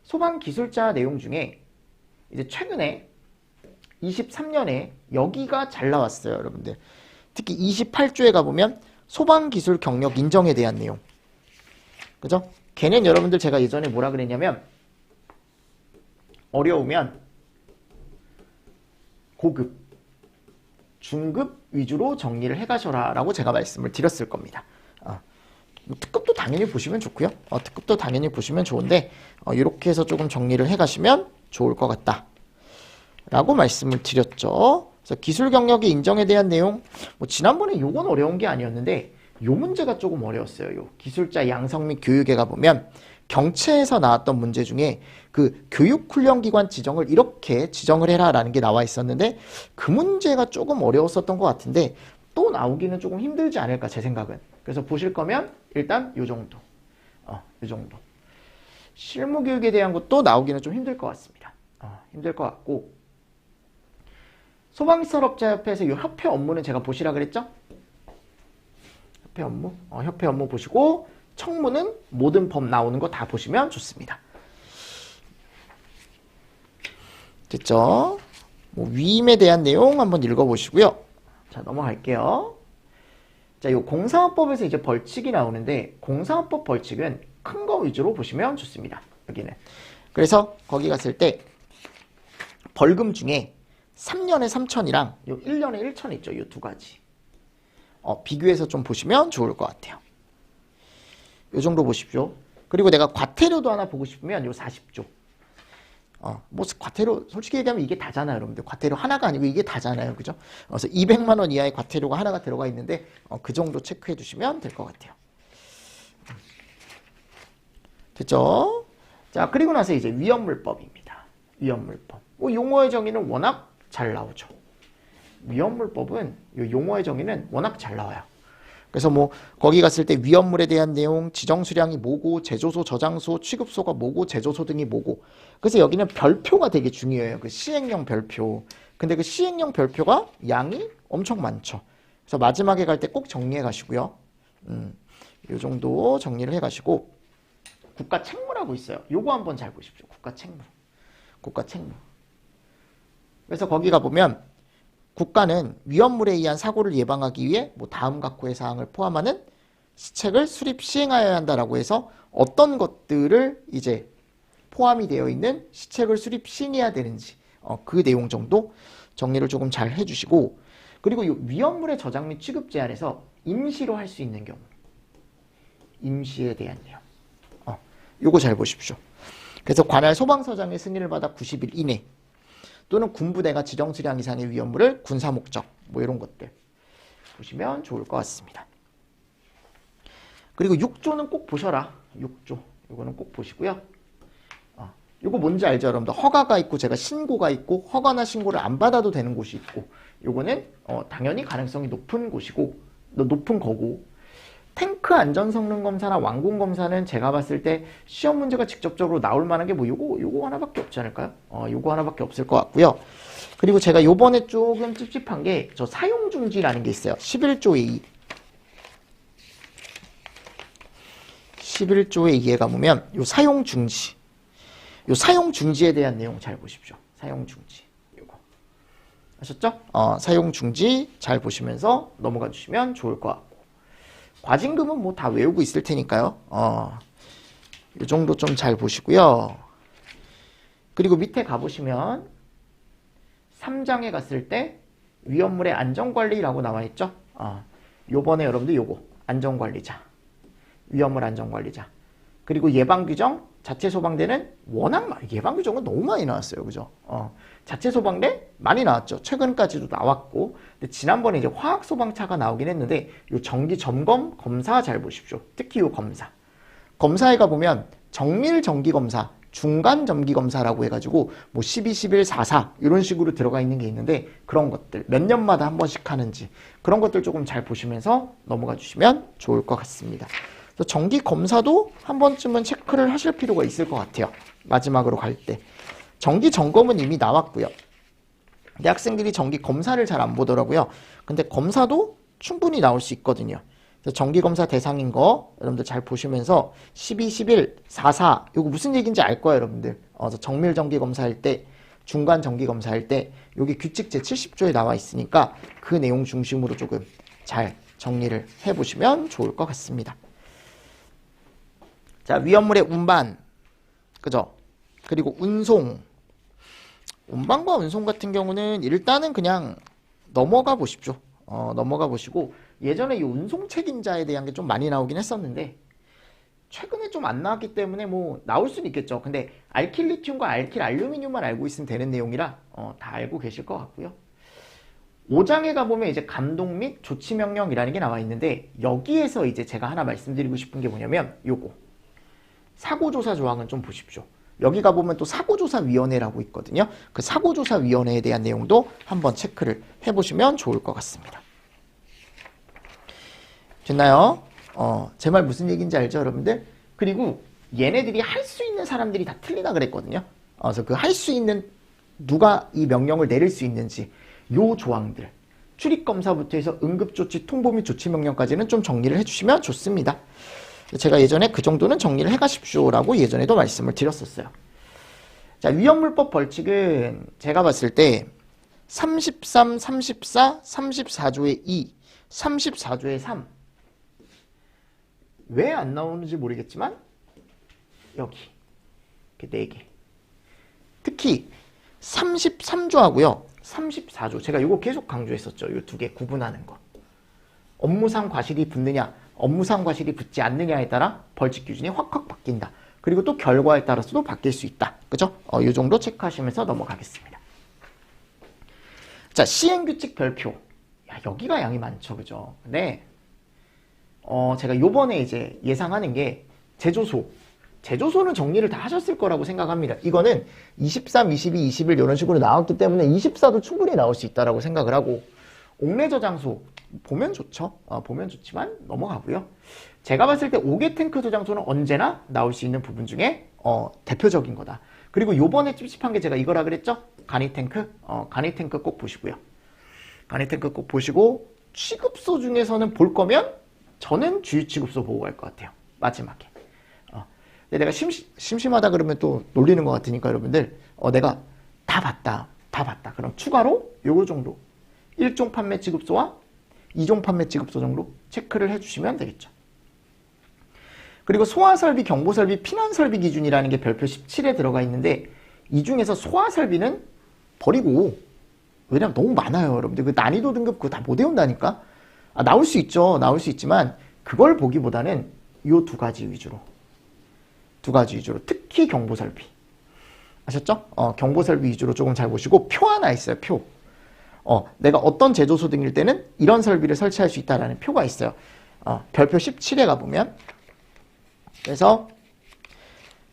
소방기술자 내용 중에 이제 최근에 23년에 여기가 잘 나왔어요, 여러분들. 특히 28조에 가보면 소방기술 경력 인정에 대한 내용. 그죠? 걔는 여러분들 제가 예전에 뭐라 그랬냐면 어려우면 고급, 중급 위주로 정리를 해가셔라 라고 제가 말씀을 드렸을 겁니다. 특급도 당연히 보시면 좋고요. 특급도 당연히 보시면 좋은데 이렇게 해서 조금 정리를 해가시면 좋을 것 같다 라고 말씀을 드렸죠. 그래서 기술 경력의 인정에 대한 내용 지난번에 요건 어려운 게 아니었는데 요 문제가 조금 어려웠어요. 요 기술자 양성 및 교육에 가보면 경채에서 나왔던 문제 중에 그 교육훈련기관 지정을 이렇게 지정을 해라 라는 게 나와 있었는데 그 문제가 조금 어려웠었던 것 같은데 또 나오기는 조금 힘들지 않을까 제 생각은. 그래서 보실 거면 일단 요 정도. 요 정도. 실무교육에 대한 것도 나오기는 좀 힘들 것 같습니다. 힘들 것 같고 소방시설업자협회에서 이 협회 업무는 제가 보시라 그랬죠? 협회 업무. 협회 업무 보시고 청무는 모든 법 나오는 거 다 보시면 좋습니다. 됐죠? 위임에 대한 내용 한번 읽어보시고요. 자, 넘어갈게요. 자, 요 공사업법에서 이제 벌칙이 나오는데 공사업법 벌칙은 큰 거 위주로 보시면 좋습니다. 여기는. 그래서 거기 갔을 때 벌금 중에 3년에 3천이랑 요 1년에 1천 있죠. 요 두 가지. 비교해서 좀 보시면 좋을 것 같아요. 요 정도 보십시오. 그리고 내가 과태료도 하나 보고 싶으면 요 40조. 과태료 솔직히 얘기하면 이게 다잖아요, 여러분들. 과태료 하나가 아니고 이게 다잖아요, 그죠? 그래서 200만 원 이하의 과태료가 하나가 들어가 있는데 그 정도 체크해 주시면 될 것 같아요. 됐죠? 자, 그리고 나서 이제 위험물법입니다. 위험물법. 용어의 정의는 워낙 잘 나오죠. 위험물법은 요 용어의 정의는 워낙 잘 나와요. 그래서 거기 갔을 때 위험물에 대한 내용, 지정 수량이 뭐고, 제조소, 저장소, 취급소가 뭐고, 제조소 등이 뭐고. 그래서 여기는 별표가 되게 중요해요. 그 시행령 별표. 근데 그 시행령 별표가 양이 엄청 많죠. 그래서 마지막에 갈 때 꼭 정리해 가시고요. 요 정도 정리를 해 가시고 국가 책무라고 있어요. 요거 한번 잘 보십시오. 국가 책무. 국가 책무. 그래서 거기 가보면 국가는 위험물에 의한 사고를 예방하기 위해 다음 각호의 사항을 포함하는 시책을 수립 시행하여야 한다라고 해서 어떤 것들을 이제 포함이 되어 있는 시책을 수립 시행해야 되는지 그 내용 정도 정리를 조금 잘 해주시고 그리고 이 위험물의 저장 및 취급 제한에서 임시로 할 수 있는 경우 임시에 대한 내용 요거 잘 보십시오. 그래서 관할 소방서장의 승인을 받아 90일 이내 또는 군부대가 지정 수량 이상의 위험물을 군사 목적 이런 것들 보시면 좋을 것 같습니다. 그리고 6조는 꼭 보셔라. 6조 이거는 꼭 보시고요. 이거 뭔지 알죠, 여러분들? 허가가 있고 제가 신고가 있고 허가나 신고를 안 받아도 되는 곳이 있고 요거는 당연히 가능성이 높은 곳이고 높은 거고 탱크 안전 성능 검사나 완공 검사는 제가 봤을 때 시험 문제가 직접적으로 나올 만한 게 요거 하나밖에 없지 않을까요? 요거 하나밖에 없을 것 같고요. 그리고 제가 요번에 조금 찝찝한 게 저 사용 중지라는 게 있어요. 11조의 2. 11조의 2에 가보면 요 사용 중지. 요 사용 중지에 대한 내용 잘 보십시오. 사용 중지. 요거. 아셨죠? 사용 중지 잘 보시면서 넘어가 주시면 좋을 것 같고. 과징금은 뭐 다 외우고 있을 테니까요. 요 정도 좀 잘 보시고요. 그리고 밑에 가보시면 3장에 갔을 때 위험물의 안전관리라고 나와 있죠. 요번에 여러분들 요거 안전관리자, 위험물 안전관리자, 그리고 예방규정, 자체 소방대는 워낙 예방규정은 너무 많이 나왔어요. 그죠? 자체 소방대 많이 나왔죠. 최근까지도 나왔고, 근데 지난번에 이제 화학 소방차가 나오긴 했는데 요 정기 점검 검사 잘 보십시오. 특히 요 검사에 가보면 정밀 정기 검사, 중간 정기 검사라고 해가지고 뭐 12, 11, 44 이런 식으로 들어가 있는 게 있는데, 그런 것들 몇 년마다 한 번씩 하는지 그런 것들 조금 잘 보시면서 넘어가 주시면 좋을 것 같습니다. 그래서 정기 검사도 한 번쯤은 체크를 하실 필요가 있을 것 같아요. 마지막으로 갈 때. 정기 점검은 이미 나왔고요. 근데 학생들이 정기 검사를 잘 안 보더라고요. 근데 검사도 충분히 나올 수 있거든요. 그래서 정기 검사 대상인 거 여러분들 잘 보시면서 12, 11, 44 이거 무슨 얘기인지 알 거예요, 여러분들. 정밀 정기 검사할 때, 중간 정기 검사할 때 여기 규칙 제70조에 나와 있으니까 그 내용 중심으로 조금 잘 정리를 해보시면 좋을 것 같습니다. 자, 위험물의 운반, 그죠? 그리고 운송. 운반과 운송 같은 경우는 일단은 그냥 넘어가 보십시오. 넘어가 보시고, 예전에 이 운송 책임자에 대한 게 좀 많이 나오긴 했었는데 최근에 좀 안 나왔기 때문에 뭐 나올 수는 있겠죠. 근데 알킬 리튬과 알킬 알루미늄만 알고 있으면 되는 내용이라 다 알고 계실 것 같고요. 5장에 가보면 이제 감독 및 조치 명령이라는 게 나와 있는데, 여기에서 이제 제가 하나 말씀드리고 싶은 게 뭐냐면 요거 사고조사 조항은 좀 보십시오. 여기 가보면 또 사고조사위원회라고 있거든요. 그 사고조사위원회에 대한 내용도 한번 체크를 해보시면 좋을 것 같습니다. 됐나요? 제 말 무슨 얘기인지 알죠, 여러분들? 그리고 얘네들이 할 수 있는 사람들이 다 틀리다 그랬거든요. 그래서 그 할 수 있는, 누가 이 명령을 내릴 수 있는지 요 조항들, 출입검사부터 해서 응급조치, 통보 및 조치명령까지는 좀 정리를 해주시면 좋습니다. 제가 예전에 그 정도는 정리를 해가십시오라고 예전에도 말씀을 드렸었어요. 자, 위험물법 벌칙은 제가 봤을 때 33, 34, 34조의 2, 34조의 3 왜 안 나오는지 모르겠지만 여기 이렇게 4개, 특히 33조하고요 34조, 제가 이거 계속 강조했었죠. 이 2개 구분하는 거. 업무상 과실이 붙느냐, 업무상 과실이 붙지 않느냐에 따라 벌칙 기준이 확확 바뀐다. 그리고 또 결과에 따라서도 바뀔 수 있다. 그죠? 이 정도 체크하시면서 넘어가겠습니다. 자, 시행규칙 별표. 야, 여기가 양이 많죠. 그죠? 근데 제가 요번에 이제 예상하는 게 제조소는 정리를 다 하셨을 거라고 생각합니다. 이거는 23, 22, 21 이런 식으로 나왔기 때문에 24도 충분히 나올 수 있다라고 생각을 하고, 옥내 저장소 보면 좋죠. 보면 좋지만 넘어가고요. 제가 봤을 때 5개 탱크 저장소는 언제나 나올 수 있는 부분 중에 대표적인 거다. 그리고 요번에 찝찝한 게 제가 이거라 그랬죠? 간이 탱크. 간이 탱크 꼭 보시고요. 간이 탱크 꼭 보시고, 취급소 중에서는 볼 거면 저는 주유 취급소 보고 갈 것 같아요. 마지막에. 근데 내가 심심하다 그러면 또 놀리는 것 같으니까 여러분들, 내가 다 봤다. 그럼 추가로 요거 정도 1종 판매 취급소와 2종 판매 취급소 정도 체크를 해주시면 되겠죠. 그리고 소화설비, 경보설비, 피난설비 기준이라는 게 별표 17에 들어가 있는데, 이 중에서 소화설비는 버리고, 왜냐면 너무 많아요. 여러분들 그 난이도 등급 그거 다 못 외운다니까. 나올 수 있죠. 나올 수 있지만 그걸 보기보다는 요 2가지 위주로, 특히 경보설비. 아셨죠? 경보설비 위주로 조금 잘 보시고, 표 하나 있어요. 표. 내가 어떤 제조소 등일 때는 이런 설비를 설치할 수 있다라는 표가 있어요. 별표 17에 가보면, 그래서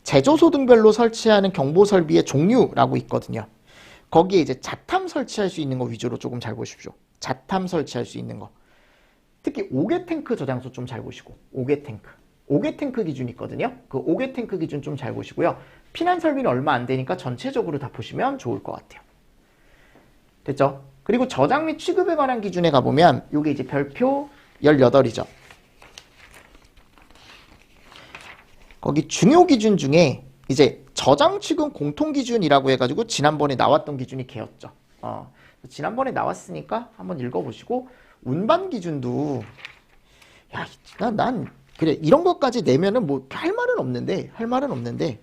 제조소 등별로 설치하는 경보설비의 종류라고 있거든요. 거기에 이제 자탐 설치할 수 있는 거 위주로 조금 잘 보십시오. 자탐 설치할 수 있는 거. 특히 5개 탱크 저장소 좀 잘 보시고, 5개 탱크 기준 있거든요. 그 5개 탱크 기준 좀 잘 보시고요. 피난 설비는 얼마 안 되니까 전체적으로 다 보시면 좋을 것 같아요. 됐죠? 그리고 저장 및 취급에 관한 기준에 가보면 이게 이제 별표 18이죠. 거기 중요 기준 중에 이제 저장 취급 공통 기준이라고 해가지고 지난번에 나왔던 기준이 걔였죠. 지난번에 나왔으니까 한번 읽어보시고 운반 기준도 야, 난 그래 이런 것까지 내면은 뭐 할 말은 없는데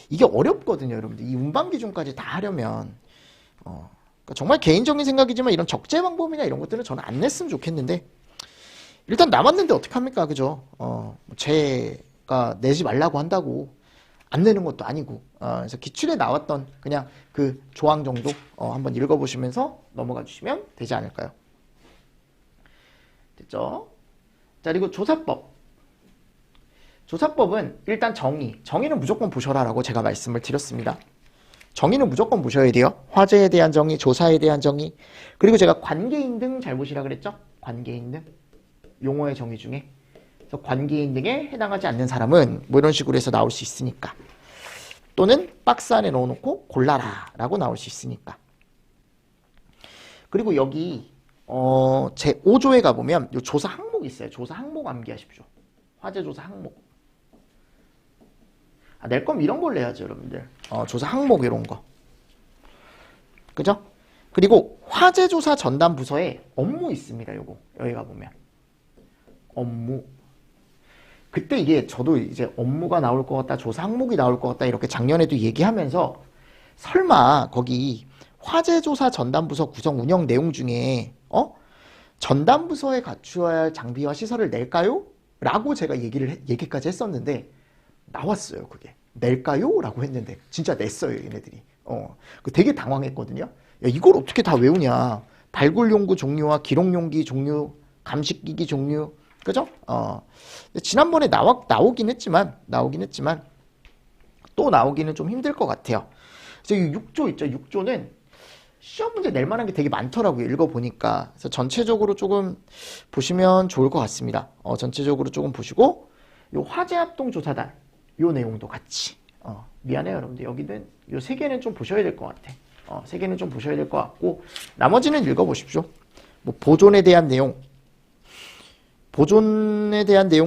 이게 어렵거든요, 여러분들. 이 운반 기준까지 다 하려면 그러니까 정말 개인적인 생각이지만 이런 적재 방법이나 이런 것들은 저는 안 냈으면 좋겠는데 일단 남았는데 어떡합니까, 그죠? 제가 내지 말라고 한다고 안 내는 것도 아니고 그래서 기출에 나왔던 그냥 그 조항 정도 한번 읽어보시면서 넘어가 주시면 되지 않을까요? 됐죠? 자, 그리고 조사법은 일단 정의는 무조건 보셔라 라고 제가 말씀을 드렸습니다. 정의는 무조건 보셔야 돼요. 화제에 대한 정의, 조사에 대한 정의, 그리고 제가 관계인 등 잘 보시라 그랬죠? 관계인 등 용어의 정의 중에 그래서 관계인 등에 해당하지 않는 사람은 뭐 이런 식으로 해서 나올 수 있으니까, 또는 박스 안에 넣어놓고 골라라 라고 나올 수 있으니까. 그리고 여기 제 5조에 가보면 요 조사 항목이 있어요. 조사 항목 암기하십시오. 화제 조사 항목. 낼 거면 이런 걸 내야죠, 여러분들. 조사 항목 이런 거. 그죠? 그리고 화제 조사 전담 부서에 업무 있습니다. 요거 여기 가보면 업무. 그때 이게 저도 이제 업무가 나올 것 같다, 조사 항목이 나올 것 같다 이렇게 작년에도 얘기하면서 설마 거기 화재조사 전담부서 구성 운영 내용 중에 전담부서에 갖추어야 할 장비와 시설을 낼까요? 라고 제가 얘기까지 했었는데 나왔어요. 그게 낼까요? 라고 했는데 진짜 냈어요, 얘네들이. 되게 당황했거든요. 야, 이걸 어떻게 다 외우냐. 발굴용구 종류와 기록용기 종류, 감식기기 종류, 그죠? 지난번에 나오긴 했지만 또 나오기는 좀 힘들 것 같아요. 그래서 이 6조 있죠. 6조는 시험 문제 낼 만한 게 되게 많더라고요. 읽어보니까. 그래서 전체적으로 조금 보시면 좋을 것 같습니다. 전체적으로 조금 보시고 요 화재합동조사단 요 내용도 같이. 미안해요, 여러분들. 여기는 요 3개는 좀 보셔야 될 것 같아. 3개는 좀 보셔야 될 것 같고 나머지는 읽어보십시오. 뭐 보존에 대한 내용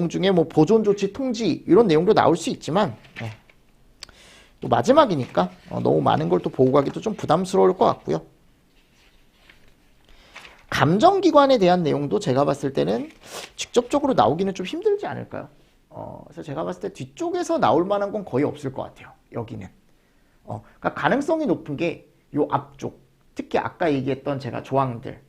중에 뭐 보존 조치 통지 이런 내용도 나올 수 있지만 또 마지막이니까 너무 많은 걸 또 보고 가기도 좀 부담스러울 것 같고요. 감정기관에 대한 내용도 제가 봤을 때는 직접적으로 나오기는 좀 힘들지 않을까요? 그래서 제가 봤을 때 뒤쪽에서 나올 만한 건 거의 없을 것 같아요. 여기는. 그러니까 가능성이 높은 게 요 앞쪽, 특히 아까 얘기했던 제가 조항들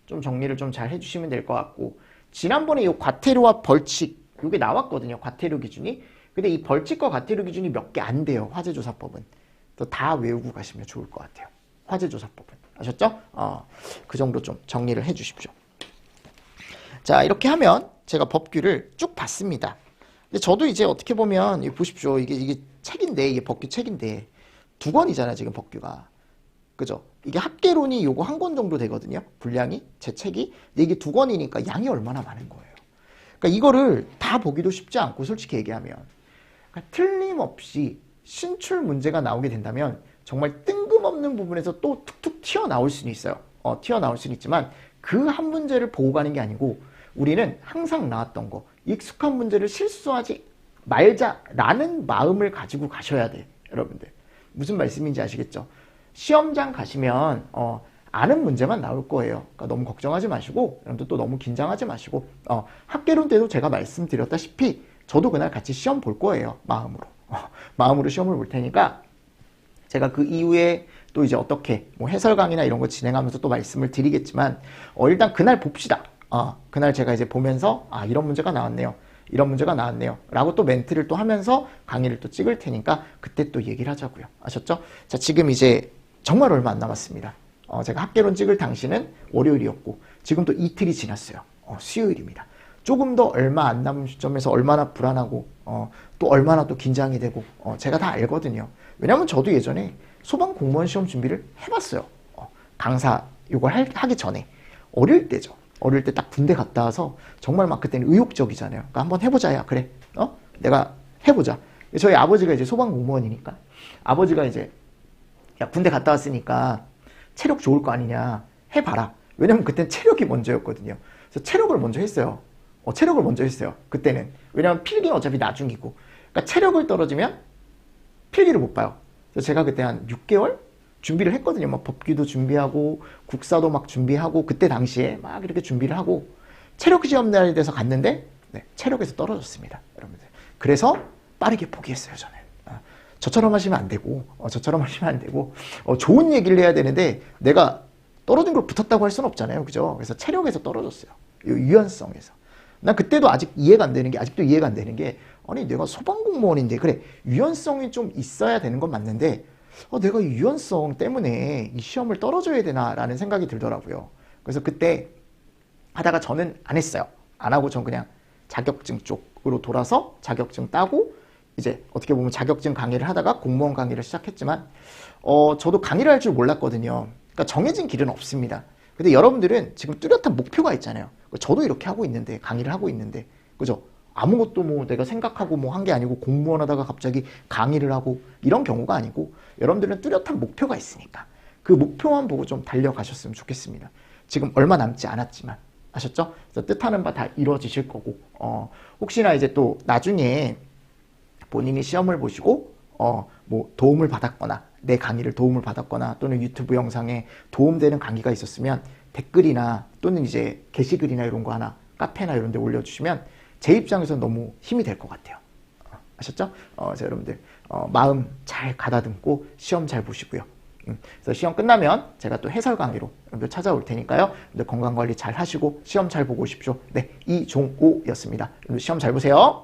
좀 정리를 좀 잘 해주시면 될 것 같고, 지난번에 요 과태료와 벌칙 요게 나왔거든요. 과태료 기준이. 근데 이 벌칙과 과태료 기준이 몇 개 안 돼요. 화재조사법은. 또 다 외우고 가시면 좋을 것 같아요. 화재조사법은. 아셨죠? 그 정도 좀 정리를 해 주십시오. 자, 이렇게 하면 제가 법규를 쭉 봤습니다. 근데 저도 이제 어떻게 보면 보십시오. 이게 책인데, 이게 법규 책인데 2권이잖아요, 지금 법규가. 그죠? 이게 합계론이 요거 1권 정도 되거든요. 분량이, 제 책이. 근데 이게 2권이니까 양이 얼마나 많은 거예요. 그러니까 이거를 다 보기도 쉽지 않고, 솔직히 얘기하면. 그러니까 틀림없이 신출 문제가 나오게 된다면 정말 뜬금없는 부분에서 또 툭툭 튀어나올 수는 있어요. 튀어나올 수는 있지만 그 한 문제를 보고 가는 게 아니고 우리는 항상 나왔던 거, 익숙한 문제를 실수하지 말자라는 마음을 가지고 가셔야 돼, 여러분들. 무슨 말씀인지 아시겠죠? 시험장 가시면 아는 문제만 나올 거예요. 그러니까 너무 걱정하지 마시고, 여러분들 또 너무 긴장하지 마시고, 학개론 때도 제가 말씀드렸다시피 저도 그날 같이 시험 볼 거예요. 마음으로 시험을 볼 테니까 제가 그 이후에 또 이제 어떻게 뭐 해설 강의나 이런 거 진행하면서 또 말씀을 드리겠지만 일단 그날 봅시다. 그날 제가 이제 보면서 이런 문제가 나왔네요. 이런 문제가 나왔네요. 라고 또 멘트를 또 하면서 강의를 또 찍을 테니까 그때 또 얘기를 하자고요. 아셨죠? 자, 지금 이제 정말 얼마 안 남았습니다. 제가 학개론 찍을 당시는 월요일이었고 지금 또 이틀이 지났어요. 수요일입니다. 조금 더 얼마 안 남은 시점에서 얼마나 불안하고 또 얼마나 또 긴장이 되고 제가 다 알거든요. 왜냐면 저도 예전에 소방 공무원 시험 준비를 해봤어요. 강사 이걸 하기 전에 어릴 때죠. 어릴 때 딱 군대 갔다 와서 정말 막 그때는 의욕적이잖아요. 그러니까 한번 해보자. 야, 그래. 내가 해보자. 저희 아버지가 이제 소방 공무원이니까 아버지가 이제 야, 군대 갔다 왔으니까 체력 좋을 거 아니냐. 해봐라. 왜냐면 그땐 체력이 먼저였거든요. 그래서 체력을 먼저 했어요. 그때는. 왜냐면 필기는 어차피 나중이고. 그러니까 체력을 떨어지면 필기를 못 봐요. 그래서 제가 그때 한 6개월 준비를 했거든요. 막 법규도 준비하고 국사도 막 준비하고 그때 당시에 막 이렇게 준비를 하고 체력 시험 날에 돼서 갔는데 네, 체력에서 떨어졌습니다. 여러분들. 그래서 빠르게 포기했어요. 저는. 저처럼 하시면 안 되고 저처럼 하시면 안 되고 좋은 얘기를 해야 되는데 내가 떨어진 걸 붙었다고 할 수는 없잖아요. 그죠? 그래서 체력에서 떨어졌어요. 유연성에서. 난 그때도 아직 이해가 안 되는 게 아직도 이해가 안 되는 게 아니 내가 소방공무원인데 그래 유연성이 좀 있어야 되는 건 맞는데 내가 이 유연성 때문에 이 시험을 떨어져야 되나라는 생각이 들더라고요. 그래서 그때 하다가 저는 안 했어요. 안 하고 전 그냥 자격증 쪽으로 돌아서 자격증 따고 이제 어떻게 보면 자격증 강의를 하다가 공무원 강의를 시작했지만 저도 강의를 할 줄 몰랐거든요. 그러니까 정해진 길은 없습니다. 근데 여러분들은 지금 뚜렷한 목표가 있잖아요. 저도 이렇게 하고 있는데 강의를 하고 있는데 그죠? 아무것도 뭐 내가 생각하고 뭐 한 게 아니고 공무원 하다가 갑자기 강의를 하고 이런 경우가 아니고 여러분들은 뚜렷한 목표가 있으니까 그 목표만 보고 좀 달려가셨으면 좋겠습니다. 지금 얼마 남지 않았지만 아셨죠? 그래서 뜻하는 바 다 이루어지실 거고 혹시나 이제 또 나중에 본인이 시험을 보시고 뭐 도움을 받았거나 내 강의를 도움을 받았거나 또는 유튜브 영상에 도움되는 강의가 있었으면 댓글이나 또는 이제 게시글이나 이런 거 하나 카페나 이런 데 올려주시면 제 입장에서 너무 힘이 될 것 같아요. 아셨죠? 자, 여러분들 마음 잘 가다듬고 시험 잘 보시고요. 그래서 시험 끝나면 제가 또 해설 강의로 여러분들 찾아올 테니까요. 여러분들 건강관리 잘 하시고 시험 잘 보고 오십시오. 네, 이종호였습니다. 여러분들 시험 잘 보세요.